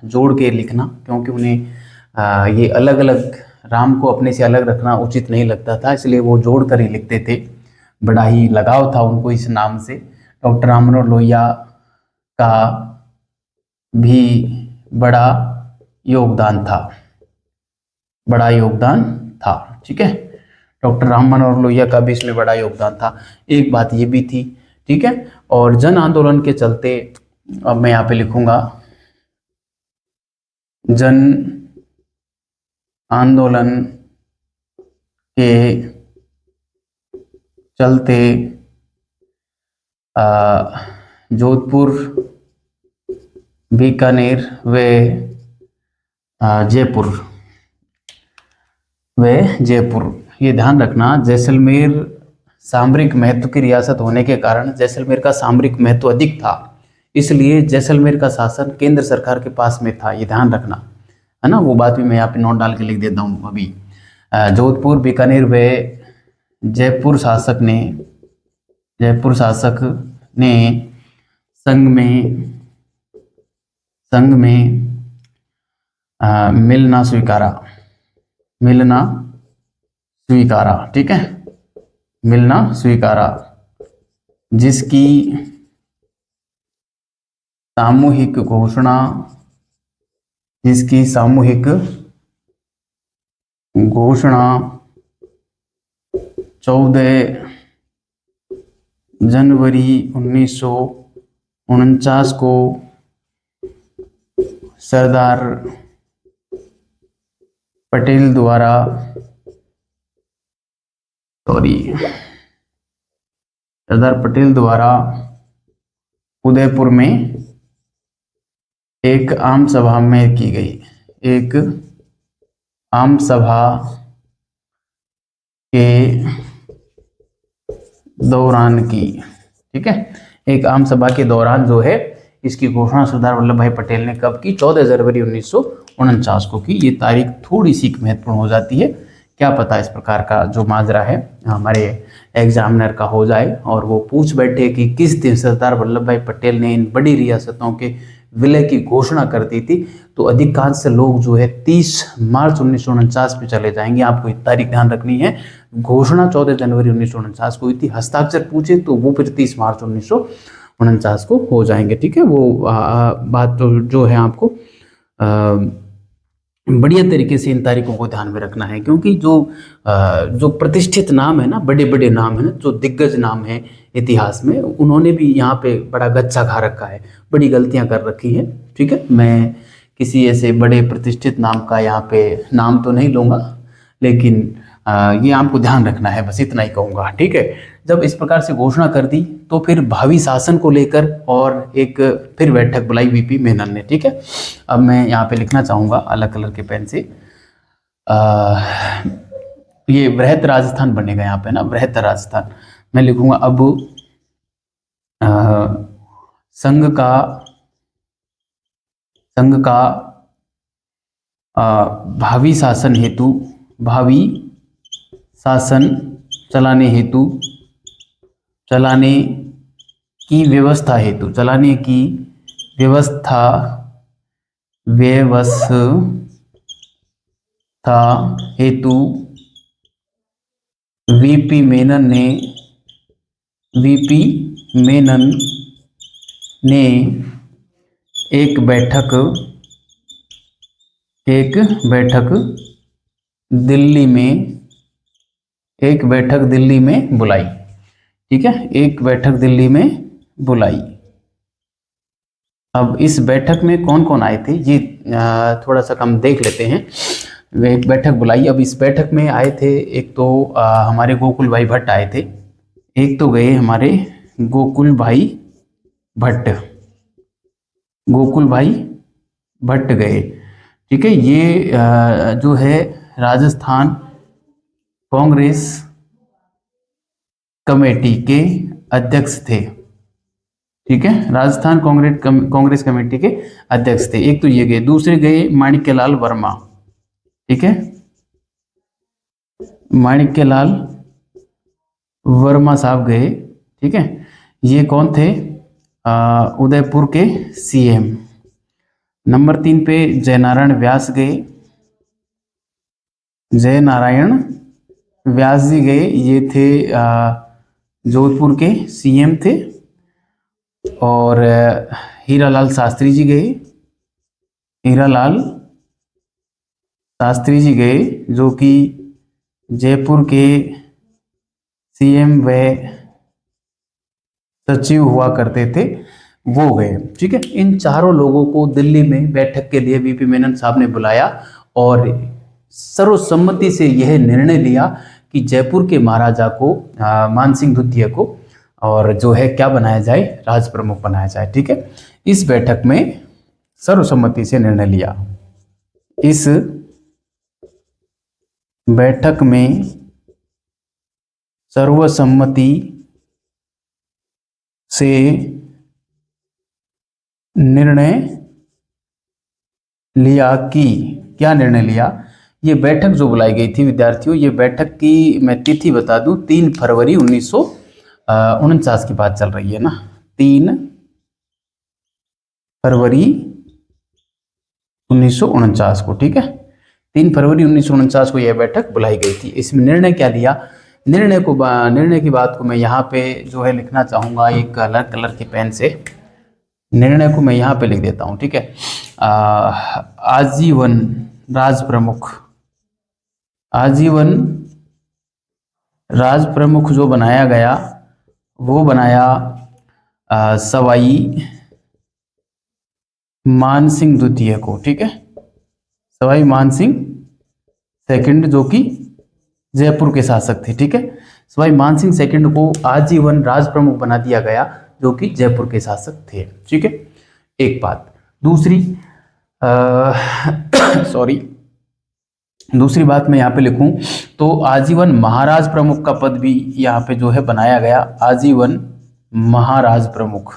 जोड़ के लिखना, क्योंकि उन्हें ये अलग अलग, राम को अपने से अलग रखना उचित नहीं लगता था, इसलिए वो जोड़ कर ही लिखते थे। बड़ा ही लगाव था उनको इस नाम से। डॉक्टर राम मनोहर लोहिया का भी बड़ा योगदान था, बड़ा योगदान था, ठीक है। डॉक्टर राम मनोहर लोहिया का भी इसमें बड़ा योगदान था। एक बात ये भी थी, ठीक है। और जन आंदोलन के चलते, अब मैं यहाँ पे लिखूंगा, जन आंदोलन के चलते जोधपुर, बीकानेर व जयपुर ये ध्यान रखना। जैसलमेर सामरिक महत्व की रियासत होने के कारण जैसलमेर का सामरिक महत्व अधिक था, इसलिए जैसलमेर का शासन केंद्र सरकार के पास में था, ये ध्यान रखना है ना। वो बात भी मैं यहाँ पे नोट डाल के लिख देता हूँ अभी। जोधपुर, बीकानेर व जयपुर शासक ने संघ में मिलना स्वीकारा, ठीक है, मिलना स्वीकारा, जिसकी सामूहिक घोषणा 14 जनवरी 1949 को सरदार पटेल द्वारा उदयपुर में एक आम सभा में की गई। एक आम सभा के दौरान की, ठीक है, एक आम सभा के दौरान जो है इसकी घोषणा सरदार वल्लभ भाई पटेल ने कब की? 14 जनवरी 1949 को की। ये तारीख थोड़ी सी महत्वपूर्ण हो जाती है, क्या पता इस प्रकार का जो माजरा है हमारे एग्जामिनर का हो जाए और वो पूछ बैठे कि किस दिन सरदार वल्लभ भाई पटेल ने इन बड़ी रियासतों के विलय की घोषणा कर दी थी। तो अधिकांश लोग जो है 30 मार्च 1949 पे चले जाएंगे। आपको एक तारीख ध्यान रखनी है, घोषणा 14 जनवरी 1949 को हुई थी, हस्ताक्षर पूछे तो वो फिर 30 मार्च 1949 को हो जाएंगे, ठीक है। वो बात तो जो है आपको बढ़िया तरीके से इन तारीखों को ध्यान में रखना है, क्योंकि जो प्रतिष्ठित नाम है ना, बड़े बड़े नाम है ना, जो दिग्गज नाम है इतिहास में, उन्होंने भी यहाँ पे बड़ा गच्चा खा रखा है, बड़ी गलतियां कर रखी है, ठीक है। मैं किसी ऐसे बड़े प्रतिष्ठित नाम का यहाँ पे नाम तो नहीं लूँगा, लेकिन ये आपको ध्यान रखना है, बस इतना ही कहूँगा, ठीक है। जब इस प्रकार से घोषणा कर दी तो फिर भावी शासन को लेकर और एक फिर बैठक बुलाई वीपी मेनन ने, ठीक है। अब मैं यहाँ पे लिखना चाहूँगा अलग कलर के पेन से, ये बृहत राजस्थान बनेगा यहाँ पे ना, बृहत राजस्थान मैं लिखूँगा। अब संघ का भावी शासन चलाने की व्यवस्था हेतु वीपी मेनन ने एक बैठक दिल्ली में बुलाई, ठीक है, एक बैठक दिल्ली में बुलाई। अब इस बैठक में कौन कौन आए थे ये थोड़ा सा हम देख लेते हैं। वे एक बैठक बुलाई। अब इस बैठक में आए थे, एक तो हमारे गोकुल भाई भट्ट आए थे, एक तो गए हमारे गोकुल भाई भट्ट गए, ठीक है। ये जो है राजस्थान कांग्रेस कमेटी के अध्यक्ष थे, ठीक है, राजस्थान कांग्रेस कमेटी के अध्यक्ष थे। एक तो ये गए, दूसरे गए माणिक्यलाल वर्मा, ठीक है, माणिक्यलाल वर्मा साहब गए, ठीक है। ये कौन थे? उदयपुर के सीएम। नंबर 3 पे जयनारायण व्यास जी गए, ये थे जोधपुर के सीएम थे। और हीरालाल शास्त्री जी गए, जो कि जयपुर के सीएम व सचिव हुआ करते थे, वो गए, ठीक है। इन चारों लोगों को दिल्ली में बैठक के लिए वीपी मेनन साहब ने बुलाया और सर्वसम्मति से यह निर्णय लिया कि जयपुर के महाराजा को मानसिंह द्वितीय को और जो है क्या बनाया जाए, राज प्रमुख बनाया जाए। ठीक है, इस बैठक में सर्वसम्मति से निर्णय लिया। इस बैठक में सर्वसम्मति से निर्णय लिया कि, क्या निर्णय लिया, ये बैठक जो बुलाई गई थी विद्यार्थियों, ये बैठक की मैं तिथि बता दूं, 3 फरवरी 1949 की बात चल रही है ना, 3 फरवरी 1949 को। ठीक है, 3 फरवरी 1949 को यह बैठक बुलाई गई थी। इसमें निर्णय क्या लिया, निर्णय की बात को मैं यहाँ पे जो है लिखना चाहूँगा एक अलग कलर के पेन से। निर्णय को मैं यहाँ पे लिख देता हूँ। ठीक है, आजीवन राज प्रमुख, आजीवन राज प्रमुख जो बनाया गया वो बनाया सवाई मानसिंह द्वितीय को। ठीक है, सवाई मानसिंह सेकंड जो कि जयपुर के शासक थे। ठीक है, सवाई मानसिंह सेकंड को आजीवन राज प्रमुख बना दिया गया जो कि जयपुर के शासक थे। ठीक है, एक बात। दूसरी सॉरी दूसरी बात मैं यहाँ पे लिखूं तो आजीवन महाराज प्रमुख का पद भी यहाँ पे जो है बनाया गया, आजीवन महाराज प्रमुख,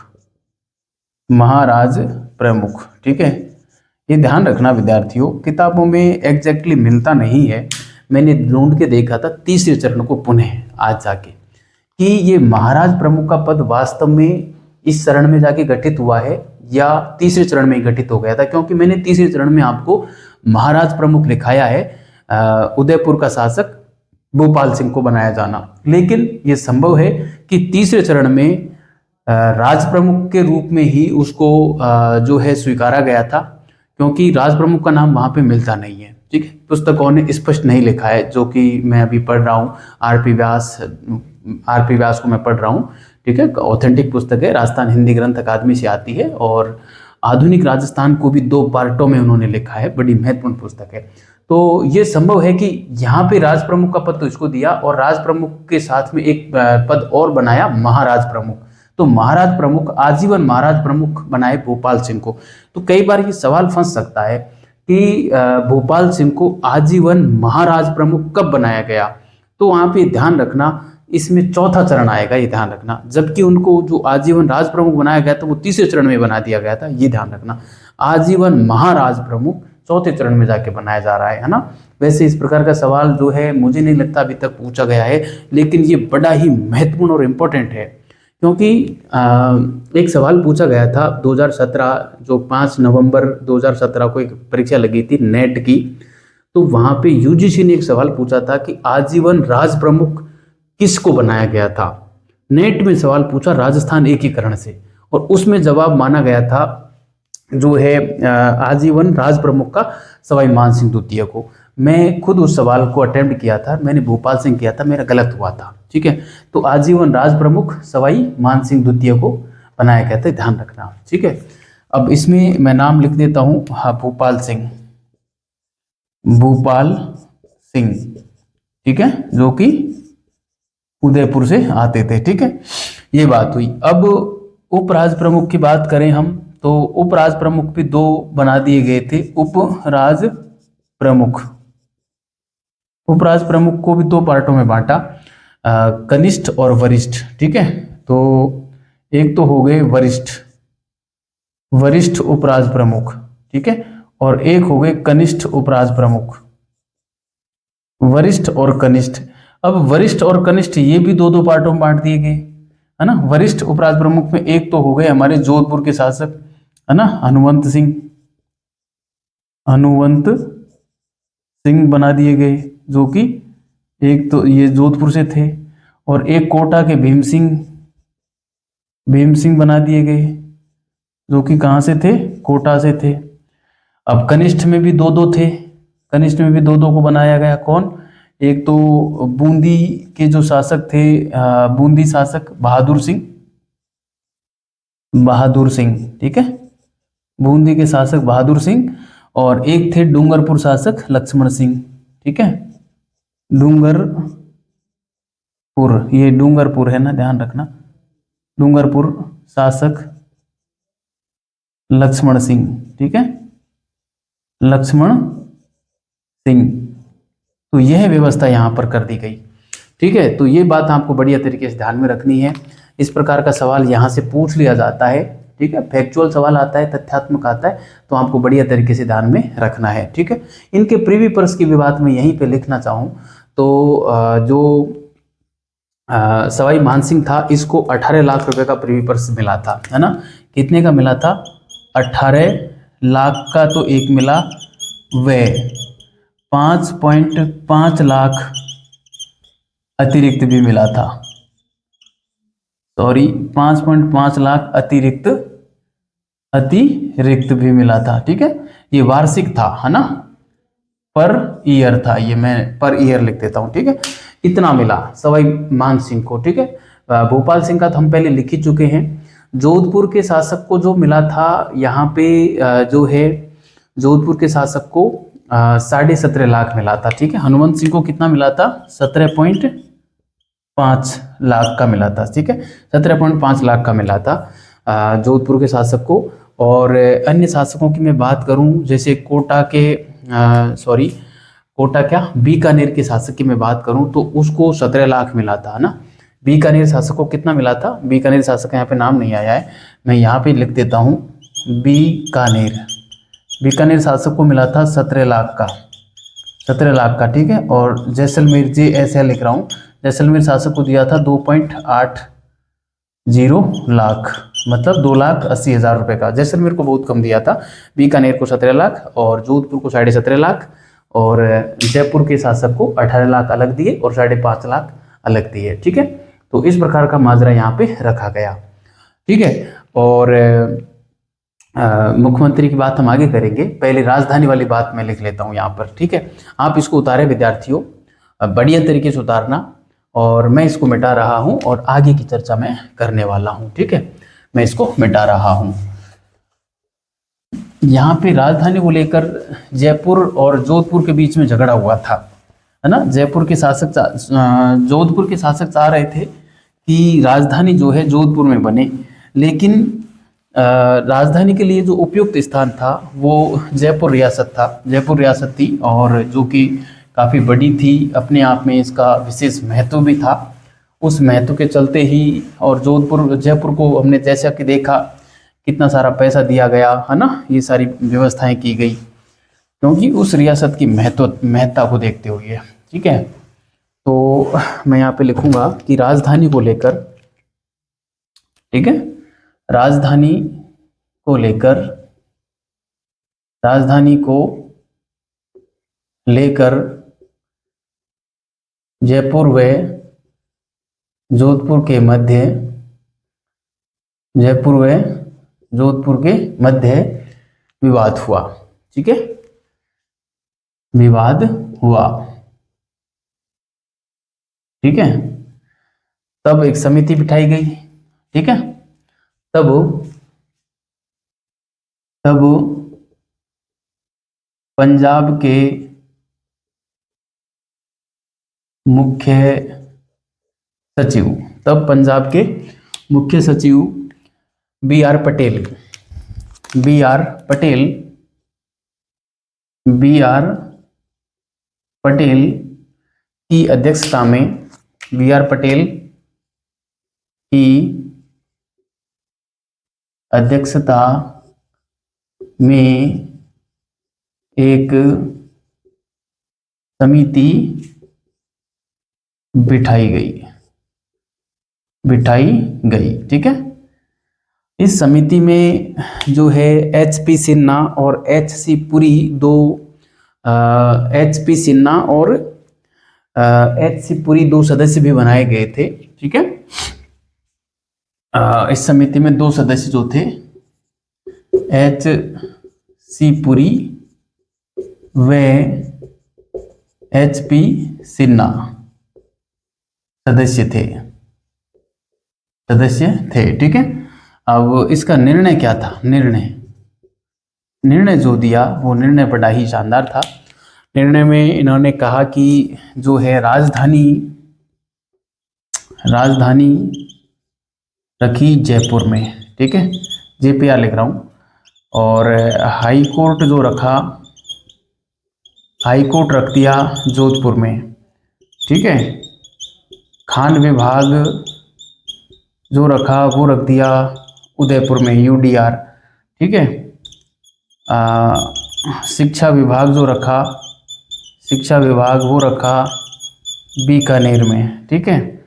महाराज प्रमुख। ठीक है, ये ध्यान रखना विद्यार्थियों, किताबों में एग्जैक्टली मिलता नहीं है, मैंने ढूंढ के देखा था तीसरे चरण को पुनः आज जाके, कि ये महाराज प्रमुख का पद वास्तव में इस चरण में जाके गठित हुआ है या तीसरे चरण में ही गठित हो गया था, क्योंकि मैंने तीसरे चरण में आपको महाराज प्रमुख लिखाया है, उदयपुर का शासक भोपाल सिंह को बनाया जाना, लेकिन ये संभव है कि तीसरे चरण में राज प्रमुख के रूप में ही उसको जो है स्वीकारा गया था, क्योंकि राज प्रमुख का नाम वहाँ पे मिलता नहीं है। ठीक है, पुस्तकों ने स्पष्ट नहीं लिखा है, जो कि मैं अभी पढ़ रहा हूँ, आरपी व्यास को मैं पढ़ रहा हूँ। ठीक है, ऑथेंटिक पुस्तक है, राजस्थान हिंदी ग्रंथ अकादमी से आती है और आधुनिक राजस्थान को भी 2 पार्टों में उन्होंने लिखा है, बड़ी महत्वपूर्ण पुस्तक है। तो ये संभव है कि यहाँ पे राज प्रमुख का पद तो इसको दिया और राज प्रमुख के साथ में एक पद और बनाया महाराज प्रमुख, तो महाराज प्रमुख, आजीवन महाराज प्रमुख बनाए भोपाल सिंह को। तो कई बार ये सवाल फंस सकता है कि भोपाल सिंह को आजीवन महाराज प्रमुख कब बनाया गया, तो वहाँ पे ध्यान रखना इसमें चौथा चरण आएगा, ये ध्यान रखना, जबकि उनको जो आजीवन राज प्रमुख बनाया गया था वो तीसरे चरण में बना दिया गया था, ये ध्यान रखना। आजीवन महाराज प्रमुख चौथे चरण में जाके बनाया जा रहा है ना। वैसे इस प्रकार का सवाल जो है मुझे नहीं लगता अभी तक पूछा गया है, लेकिन ये बड़ा ही महत्वपूर्ण और इम्पोर्टेंट है, क्योंकि एक सवाल पूछा गया था 2017, जो 5 नवंबर 2017 को एक परीक्षा लगी थी नेट की, तो वहाँ पे यूजीसी ने एक सवाल पूछा था कि आजीवन राज प्रमुख किसको बनाया गया था। नेट में सवाल पूछा राजस्थान एकीकरण से, और उसमें जवाब माना गया था जो है आजीवन राज प्रमुख का सवाई मानसिंह द्वितीय को। मैं खुद उस सवाल को अटेम्प्ट किया था, मैंने भोपाल सिंह किया था, मेरा गलत हुआ था। ठीक है, तो आजीवन राज प्रमुख सवाई मानसिंह द्वितीय को बनाया गया था, ध्यान रखना। ठीक है, अब इसमें मैं नाम लिख देता हूँ, हाँ, भोपाल सिंह, भोपाल सिंह। ठीक है, जो कि उदयपुर से आते थे। ठीक है, ये बात हुई। अब उपराज प्रमुख की बात करें हम, तो उपराज प्रमुख भी 2 बना दिए गए थे। उपराज प्रमुख, उपराज प्रमुख को भी 2 पार्टों में बांटा, कनिष्ठ और वरिष्ठ। ठीक है, तो एक तो हो गए वरिष्ठ, वरिष्ठ उपराज प्रमुख। ठीक है, और एक हो गए कनिष्ठ उपराज प्रमुख, वरिष्ठ और कनिष्ठ। अब वरिष्ठ और कनिष्ठ ये भी 2-2 पार्टों में बांट दिए गए, है ना। वरिष्ठ उपराज प्रमुख में एक तो हो गए हमारे जोधपुर के शासक, है ना, हनुमंत सिंह, हनुमंत सिंह बना दिए गए, जो कि एक तो ये जोधपुर से थे, और एक कोटा के भीम सिंह बना दिए गए, जो कि कहाँ से थे, कोटा से थे। अब कनिष्ठ में भी 2-2 थे, कनिष्ठ में भी 2-2 को बनाया गया। कौन, एक तो बूंदी के जो शासक थे, बूंदी शासक बहादुर सिंह। ठीक है, बूंदी के शासक बहादुर सिंह, और एक थे डूंगरपुर शासक लक्ष्मण सिंह। ठीक है, डूंगरपुर, ये डूंगरपुर है ना, ध्यान रखना, डूंगरपुर शासक लक्ष्मण सिंह, ठीक है, लक्ष्मण सिंह। तो यह व्यवस्था यहाँ पर कर दी गई, ठीक है। तो ये बात आपको बढ़िया तरीके से ध्यान में रखनी है। इस प्रकार का सवाल यहाँ से पूछ लिया जाता है, ठीक है। फैक्चुअल सवाल आता है, तथ्यात्मक आता है, तो आपको बढ़िया तरीके से ध्यान में रखना है, ठीक है। इनके प्रीवी पर्स की भी बात मैं यहीं पे लिखना चाहूँ तो जो सवाई मानसिंह था, इसको 18 लाख रुपए का प्रीवी पर्स मिला था, है ना। कितने का मिला था? 18 लाख का तो एक मिला, वह 5.5 लाख अतिरिक्त भी मिला था, सॉरी 5.5 लाख अतिरिक्त भी मिला था, ठीक है। ये वार्षिक था, है ना, पर ईयर था, ये मैं पर ईयर लिख देता हूं, ठीक है। इतना मिला सवाई मान सिंह को, ठीक है। भोपाल सिंह का तो हम पहले लिख ही चुके हैं। जोधपुर के शासक को जो मिला था यहाँ पे जो है, जोधपुर के शासक को 17.5 लाख मिला था, ठीक है। हनुमंत सिंह को कितना मिला था? 17.5 लाख का मिला था, ठीक है। 17.5 लाख का मिला था जोधपुर के शासक को। और अन्य शासकों की मैं बात करूं, जैसे कोटा के कोटा क्या, बीकानेर के शासक की मैं बात करूं तो उसको 17 लाख मिला था, है ना। बीकानेर शासक को कितना मिला था? बीकानेर शासक का यहाँ पे नाम नहीं आया है, मैं यहाँ पे लिख देता हूँ। बीकानेर शासक को मिला था 17 लाख का, 17 लाख का, ठीक है। और जैसलमेर, जे ऐसे लिख रहा हूँ, जैसलमेर शासक को दिया था 2.80 लाख, मतलब 2,80,000 रुपए का। जैसलमेर को बहुत कम दिया था, बीकानेर को 17 लाख और जोधपुर को 17.5 लाख, और जयपुर के शासक को 18 लाख अलग दिए और 5.5 लाख अलग दिए, ठीक है। तो इस प्रकार का माजरा यहाँ पे रखा गया, ठीक है। और मुख्यमंत्री की बात हम आगे करेंगे, पहले राजधानी वाली बात मैं लिख लेता हूँ यहाँ पर, ठीक है। आप इसको उतारे विद्यार्थियों, बढ़िया तरीके से उतारना, और मैं इसको मिटा रहा हूँ और आगे की चर्चा मैं करने वाला हूँ, ठीक है। मैं इसको मिटा रहा हूँ। यहाँ पे राजधानी को लेकर जयपुर और जोधपुर के बीच में झगड़ा हुआ था, है ना। जोधपुर के शासक चाह रहे थे कि राजधानी जो है जोधपुर में बने, लेकिन राजधानी के लिए जो उपयुक्त स्थान था वो जयपुर रियासत था, जयपुर रियासत थी, और जो कि काफ़ी बड़ी थी, अपने आप में इसका विशेष महत्व भी था। उस महत्व के चलते ही, और जयपुर को हमने जैसा कि देखा कितना सारा पैसा दिया गया, है ना, ये सारी व्यवस्थाएं की गई, क्योंकि उस रियासत की महत्ता को देखते हुए, ठीक है। तो मैं यहाँ पे लिखूंगा कि राजधानी को लेकर, ठीक है, राजधानी को लेकर जयपुर व जोधपुर के मध्य विवाद हुआ, ठीक है, विवाद हुआ, ठीक है। तब एक समिति बिठाई गई, ठीक है। तब पंजाब के मुख्य सचिव बी आर पटेल की अध्यक्षता में, एक समिति बिठाई गई, ठीक है। इस समिति में जो है HP सिन्हा और HC पुरी दो सदस्य भी बनाए गए थे, ठीक है। इस समिति में 2 सदस्य जो थे, HC पुरी व HP सिन्हा सदस्य थे, ठीक है। अब इसका निर्णय क्या था? निर्णय जो दिया वो निर्णय बड़ा ही शानदार था। निर्णय में इन्होंने कहा कि जो है राजधानी रखी जयपुर में, ठीक है, JPR लिख रहा हूँ। और हाई कोर्ट जो रखा, हाई कोर्ट रख दिया जोधपुर में, ठीक है। खान विभाग जो रखा वो रख दिया उदयपुर में, UDR, ठीक है। शिक्षा विभाग जो रखा, शिक्षा विभाग वो रखा बीकानेर में, ठीक है।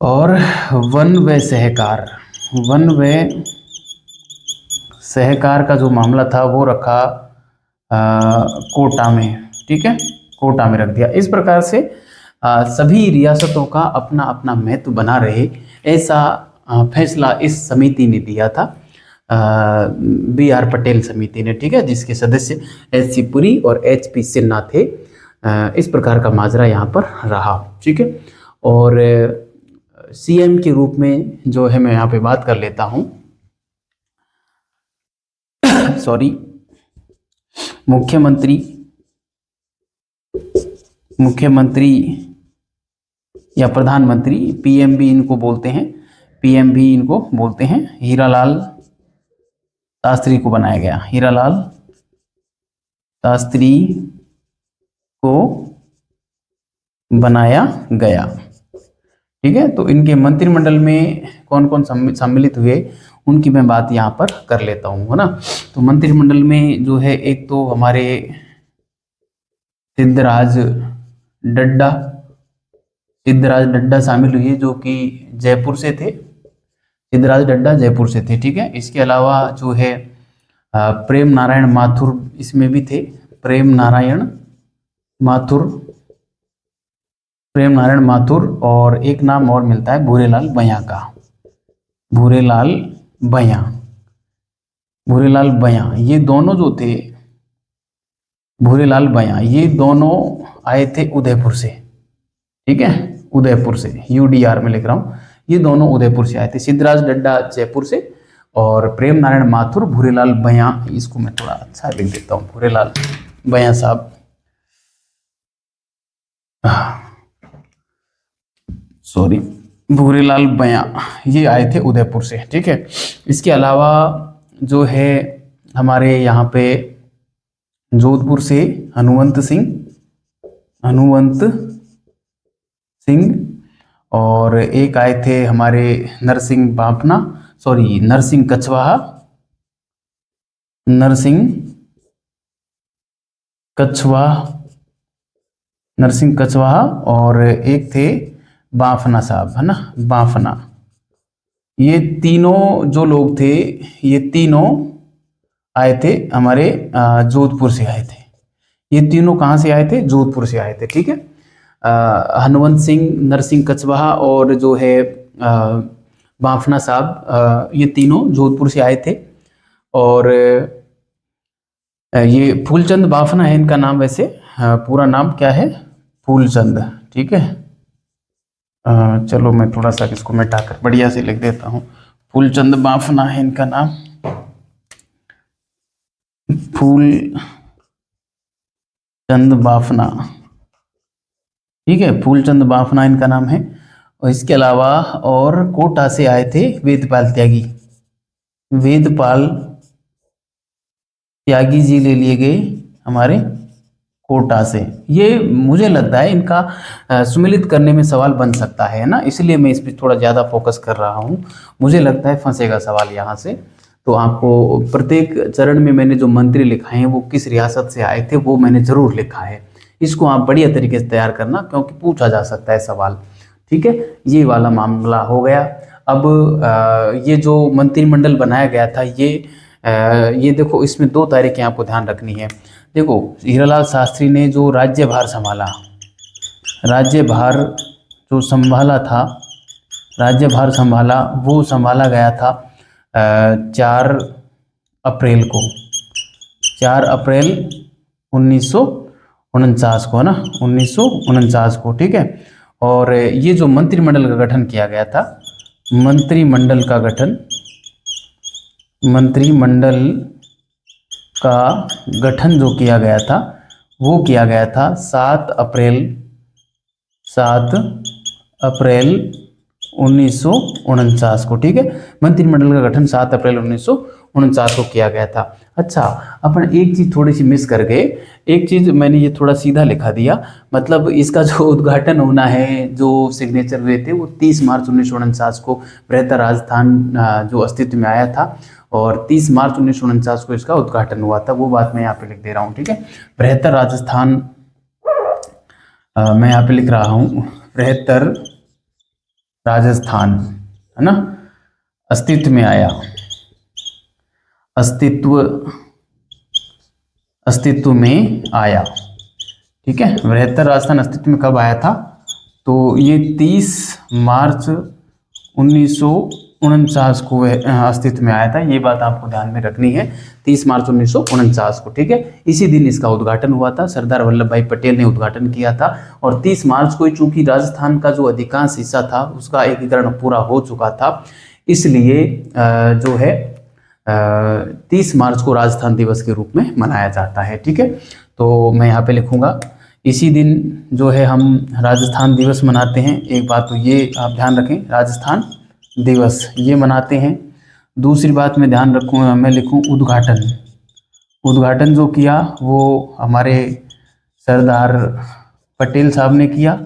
और वन व सहकार, वन व सहकार का जो मामला था वो रखा कोटा में, ठीक है, कोटा में रख दिया। इस प्रकार से सभी रियासतों का अपना अपना महत्व बना रहे, ऐसा फैसला इस समिति ने दिया था, BR पटेल समिति ने, ठीक है, जिसके सदस्य SC पुरी और HP सिन्हा थे। इस प्रकार का माजरा यहाँ पर रहा, ठीक है। और CM के रूप में जो है मैं यहाँ पे बात कर लेता हूँ, सॉरी, मुख्यमंत्री या प्रधानमंत्री, PM भी इनको बोलते हैं, PM भी इनको बोलते हैं, हीरालाल शास्त्री को बनाया गया, हीरालाल शास्त्री को बनाया गया, ठीक है। तो इनके मंत्रिमंडल में कौन कौन सम्मिलित हुए उनकी मैं बात यहाँ पर कर लेता हूँ, है ना। तो मंत्रिमंडल में जो है, एक तो हमारे सिद्धराज डड्डा शामिल हुए, जो कि जयपुर से थे, सिद्धराज डड्डा जयपुर से थे, ठीक है। इसके अलावा जो है प्रेम नारायण माथुर इसमें भी थे, प्रेम नारायण माथुर, और एक नाम और मिलता है भूरेलाल भैया का, भूरेलाल भैया, ये दोनों जो थे, भूरेलाल भैया, ये दोनों आए थे उदयपुर से, ठीक है, उदयपुर से, UDR में लिख रहा हूँ, ये दोनों उदयपुर से आए थे, सिद्धराज डड्डा जयपुर से और प्रेम नारायण माथुर भूरेलाल भैया, इसको मैं थोड़ा अच्छा लिख देता हूँ, भूरेलाल भैया साहब, सॉरी, भूरेलाल भैया, ये आए थे उदयपुर से, ठीक है। इसके अलावा जो है हमारे यहाँ पे जोधपुर से हनुवंत सिंह, और एक आए थे हमारे नरसिंह कछवाहा, और एक थे बाफना साहब, है ना, बाफना। ये तीनों जो लोग थे, ये तीनों आए थे हमारे जोधपुर से आए थे, ये तीनों कहाँ से आए थे, जोधपुर से आए थे, ठीक है। हनुवंत सिंह, नरसिंह कछवाहा और जो है बाफना साहब, ये तीनों जोधपुर से आए थे। और ये फूलचंद बाफना है इनका नाम, वैसे पूरा नाम क्या है, फूलचंद, ठीक है। चलो मैं थोड़ा सा इसको मिटाकर बढ़िया से लिख देता हूँ, फूलचंद बाफना है इनका नाम, फूलचंद बाफना, ठीक है, फूलचंद बाफना इनका नाम है। और इसके अलावा और कोटा से आए थे वेदपाल त्यागी जी ले लिए गए हमारे कोटा से। ये मुझे लगता है इनका सुमिलित करने में सवाल बन सकता है ना, इसलिए मैं इस पर थोड़ा ज़्यादा फोकस कर रहा हूँ, मुझे लगता है फंसेगा सवाल यहाँ से। तो आपको प्रत्येक चरण में मैंने जो मंत्री लिखाए हैं वो किस रियासत से आए थे वो मैंने ज़रूर लिखा है, इसको आप बढ़िया तरीके से तैयार करना, क्योंकि पूछा जा सकता है सवाल, ठीक है। ये वाला मामला हो गया। अब ये जो मंत्रिमंडल बनाया गया था, ये देखो, इसमें 2 तारीखें आपको ध्यान रखनी है। देखो, हीरालाल शास्त्री ने जो राज्यभार संभाला, वो संभाला गया था 4 अप्रैल 1949 को, है ना, 1949 को, ठीक है। और ये जो मंत्रिमंडल का गठन किया गया था, मंत्रिमंडल का गठन जो किया गया था वो किया गया था 7 अप्रैल 1949 को, ठीक है। मंत्रिमंडल का गठन 7 अप्रैल 1949 को किया गया था। अच्छा, अपन एक चीज़ थोड़ी सी मिस कर गए, एक चीज़ मैंने ये थोड़ा सीधा लिखा दिया, मतलब इसका जो उद्घाटन होना है, जो सिग्नेचर हुए थे वो 30 मार्च 1949 को बृहत्तर राजस्थान जो अस्तित्व में आया था, और 30 मार्च 1949 को इसका उद्घाटन हुआ था। वो बात मैं यहाँ पे लिख दे रहा हूँ, ठीक है। बृहत्तर राजस्थान मैं यहाँ पे लिख रहा हूँ, बृहत्तर राजस्थान, है ना, अस्तित्व में आया, अस्तित्व में आया, ठीक है। बृहत्तर राजस्थान अस्तित्व में कब आया था? तो ये 30 मार्च 1949 को अस्तित्व में आया था। ये बात आपको ध्यान में रखनी है, 30 मार्च 1949 को, ठीक है। इसी दिन इसका उद्घाटन हुआ था, सरदार वल्लभ भाई पटेल ने उद्घाटन किया था। और 30 मार्च को चूंकि राजस्थान का जो अधिकांश हिस्सा था उसका एकीकरण पूरा हो चुका था, इसलिए जो है 30 मार्च को राजस्थान दिवस के रूप में मनाया जाता है, ठीक है। तो मैं यहाँ पे लिखूंगा, इसी दिन जो है हम राजस्थान दिवस मनाते हैं। एक बात तो ये आप ध्यान रखें, राजस्थान दिवस ये मनाते हैं। दूसरी बात मैं ध्यान रखूँगा, मैं लिखूँ उद्घाटन जो किया वो हमारे सरदार पटेल साहब ने किया।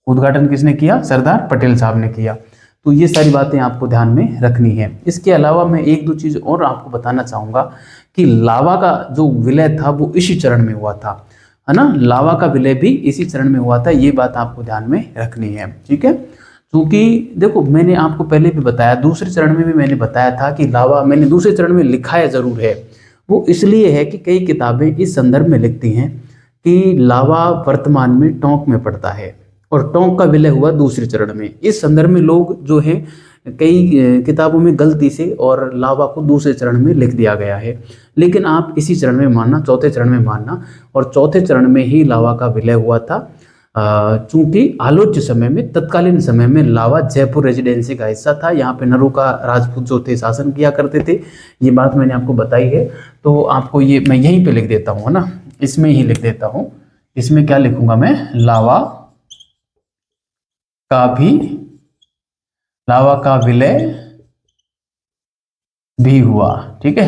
उद्घाटन किसने किया? सरदार पटेल साहब ने किया। तो ये सारी बातें आपको ध्यान में रखनी है। इसके अलावा मैं एक दो चीज़ और आपको बताना चाहूँगा कि लावा का जो विलय था वो इसी चरण में हुआ था, है ना। लावा का विलय भी इसी चरण में हुआ था, ये बात आपको ध्यान में रखनी है, ठीक है। क्योंकि देखो मैंने आपको पहले भी बताया, दूसरे चरण में भी मैंने बताया था कि लावा मैंने दूसरे चरण में लिखा है ज़रूर है, वो इसलिए है कि कई किताबें इस संदर्भ में लिखती हैं कि लावा वर्तमान में टोंक में पड़ता है और टोंक का विलय हुआ दूसरे चरण में। इस संदर्भ में लोग जो है कई किताबों में गलती से और लावा को दूसरे चरण में लिख दिया गया है, लेकिन आप इसी चरण में मानना, चौथे चरण में मानना, और चौथे चरण में ही लावा का विलय हुआ था। चूंकि आलोच्य समय में, तत्कालीन समय में लावा जयपुर रेजिडेंसी का हिस्सा था। यहाँ पे नरूका राजपूत जो थे शासन किया करते थे, ये बात मैंने आपको बताई है। तो आपको ये मैं यहीं पे लिख देता हूँ, है ना, इसमें ही लिख देता हूँ। इसमें क्या लिखूंगा मैं? लावा का विलय भी हुआ, ठीक है।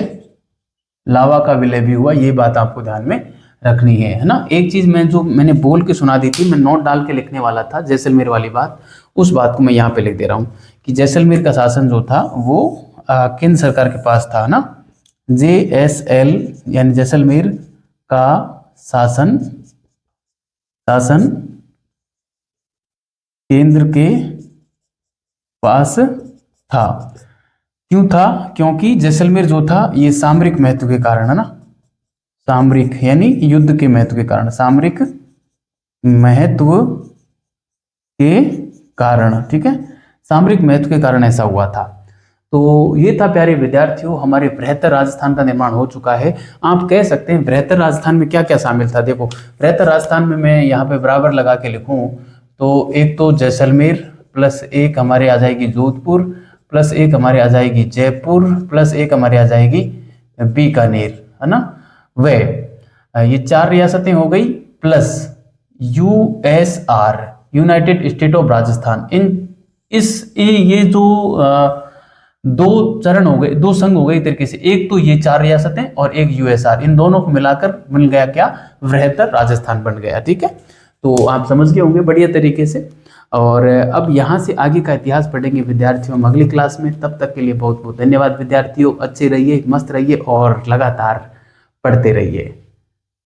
लावा का विलय भी हुआ, ये बात आपको ध्यान में रखनी है ना। एक चीज मैंने बोल के सुना दी थी, मैं नोट डाल के लिखने वाला था, जैसलमेर वाली बात, उस बात को मैं यहाँ पे लिख दे रहा हूँ कि जैसलमेर का शासन जो था वो किन सरकार के पास था ना, JSL यानी जैसलमेर का शासन केंद्र के पास था। क्यों था? क्योंकि जैसलमेर जो था ये सामरिक महत्व के कारण, है ना, सामरिक यानी युद्ध के महत्व के कारण, सामरिक महत्व के कारण, ठीक है, सामरिक महत्व के कारण ऐसा हुआ था। तो ये था प्यारे विद्यार्थियों, हमारे बृहत्तर राजस्थान का निर्माण हो चुका है। आप कह सकते हैं बृहत्तर राजस्थान में क्या क्या शामिल था। देखो बृहत्तर राजस्थान में मैं यहाँ पे बराबर लगा के लिखूं तो एक तो जैसलमेर प्लस एक हमारे आ जाएगी जोधपुर, प्लस एक हमारे आ जाएगी जयपुर, प्लस एक हमारे आ जाएगी बीकानेर, है ना। वह ये 4 रियासतें हो गई, plus USR United state of Rajasthan. ये जो 2 चरण हो गए, 2 संघ हो गए तरीके से, एक तो ये 4 रियासतें और एक USR, इन दोनों को मिलाकर मिल गया क्या? बृहत्तर राजस्थान बन गया, ठीक है। तो आप समझ गए होंगे बढ़िया तरीके से। और अब यहाँ से आगे का इतिहास पढ़ेंगे विद्यार्थियों हम अगली क्लास में। तब तक के लिए बहुत बहुत धन्यवाद विद्यार्थियों, अच्छे रहिए, मस्त रहिए और लगातार पढ़ते रहिए।